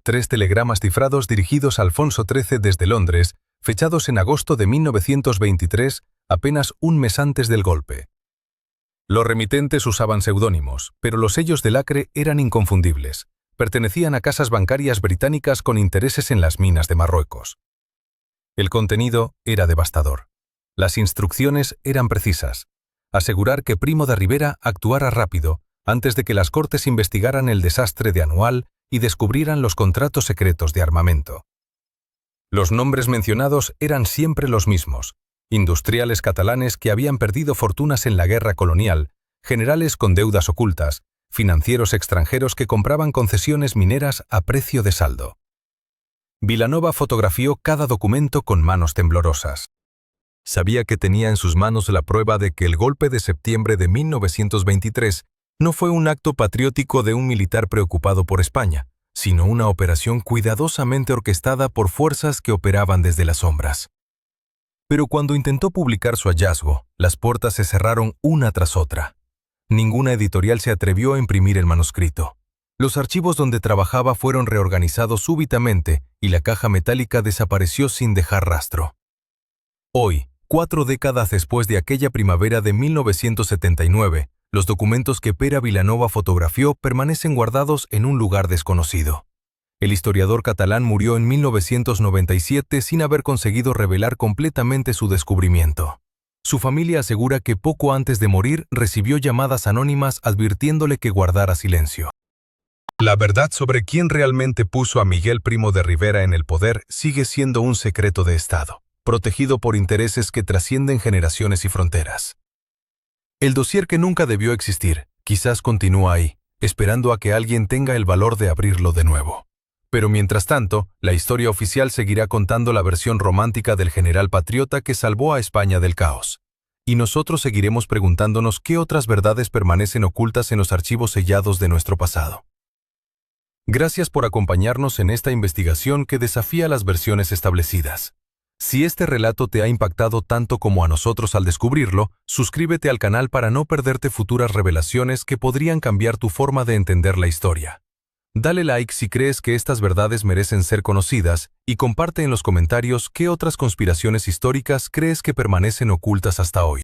3 telegramas cifrados dirigidos a Alfonso XIII desde Londres, fechados en agosto de 1923, apenas un mes antes del golpe. Los remitentes usaban seudónimos, pero los sellos de lacre eran inconfundibles. Pertenecían a casas bancarias británicas con intereses en las minas de Marruecos. El contenido era devastador. Las instrucciones eran precisas. Asegurar que Primo de Rivera actuara rápido, antes de que las Cortes investigaran el desastre de Anual y descubrieran los contratos secretos de armamento. Los nombres mencionados eran siempre los mismos: industriales catalanes que habían perdido fortunas en la guerra colonial, generales con deudas ocultas, financieros extranjeros que compraban concesiones mineras a precio de saldo. Vilanova fotografió cada documento con manos temblorosas. Sabía que tenía en sus manos la prueba de que el golpe de septiembre de 1923 no fue un acto patriótico de un militar preocupado por España, sino una operación cuidadosamente orquestada por fuerzas que operaban desde las sombras. Pero cuando intentó publicar su hallazgo, las puertas se cerraron una tras otra. Ninguna editorial se atrevió a imprimir el manuscrito. Los archivos donde trabajaba fueron reorganizados súbitamente y la caja metálica desapareció sin dejar rastro. Hoy, 4 décadas después de aquella primavera de 1979, los documentos que Pere Vilanova fotografió permanecen guardados en un lugar desconocido. El historiador catalán murió en 1997 sin haber conseguido revelar completamente su descubrimiento. Su familia asegura que poco antes de morir recibió llamadas anónimas advirtiéndole que guardara silencio. La verdad sobre quién realmente puso a Miguel Primo de Rivera en el poder sigue siendo un secreto de Estado, protegido por intereses que trascienden generaciones y fronteras. El dossier que nunca debió existir, quizás continúa ahí, esperando a que alguien tenga el valor de abrirlo de nuevo. Pero mientras tanto, la historia oficial seguirá contando la versión romántica del general patriota que salvó a España del caos. Y nosotros seguiremos preguntándonos qué otras verdades permanecen ocultas en los archivos sellados de nuestro pasado. Gracias por acompañarnos en esta investigación que desafía las versiones establecidas. Si este relato te ha impactado tanto como a nosotros al descubrirlo, suscríbete al canal para no perderte futuras revelaciones que podrían cambiar tu forma de entender la historia. Dale like si crees que estas verdades merecen ser conocidas y comparte en los comentarios qué otras conspiraciones históricas crees que permanecen ocultas hasta hoy.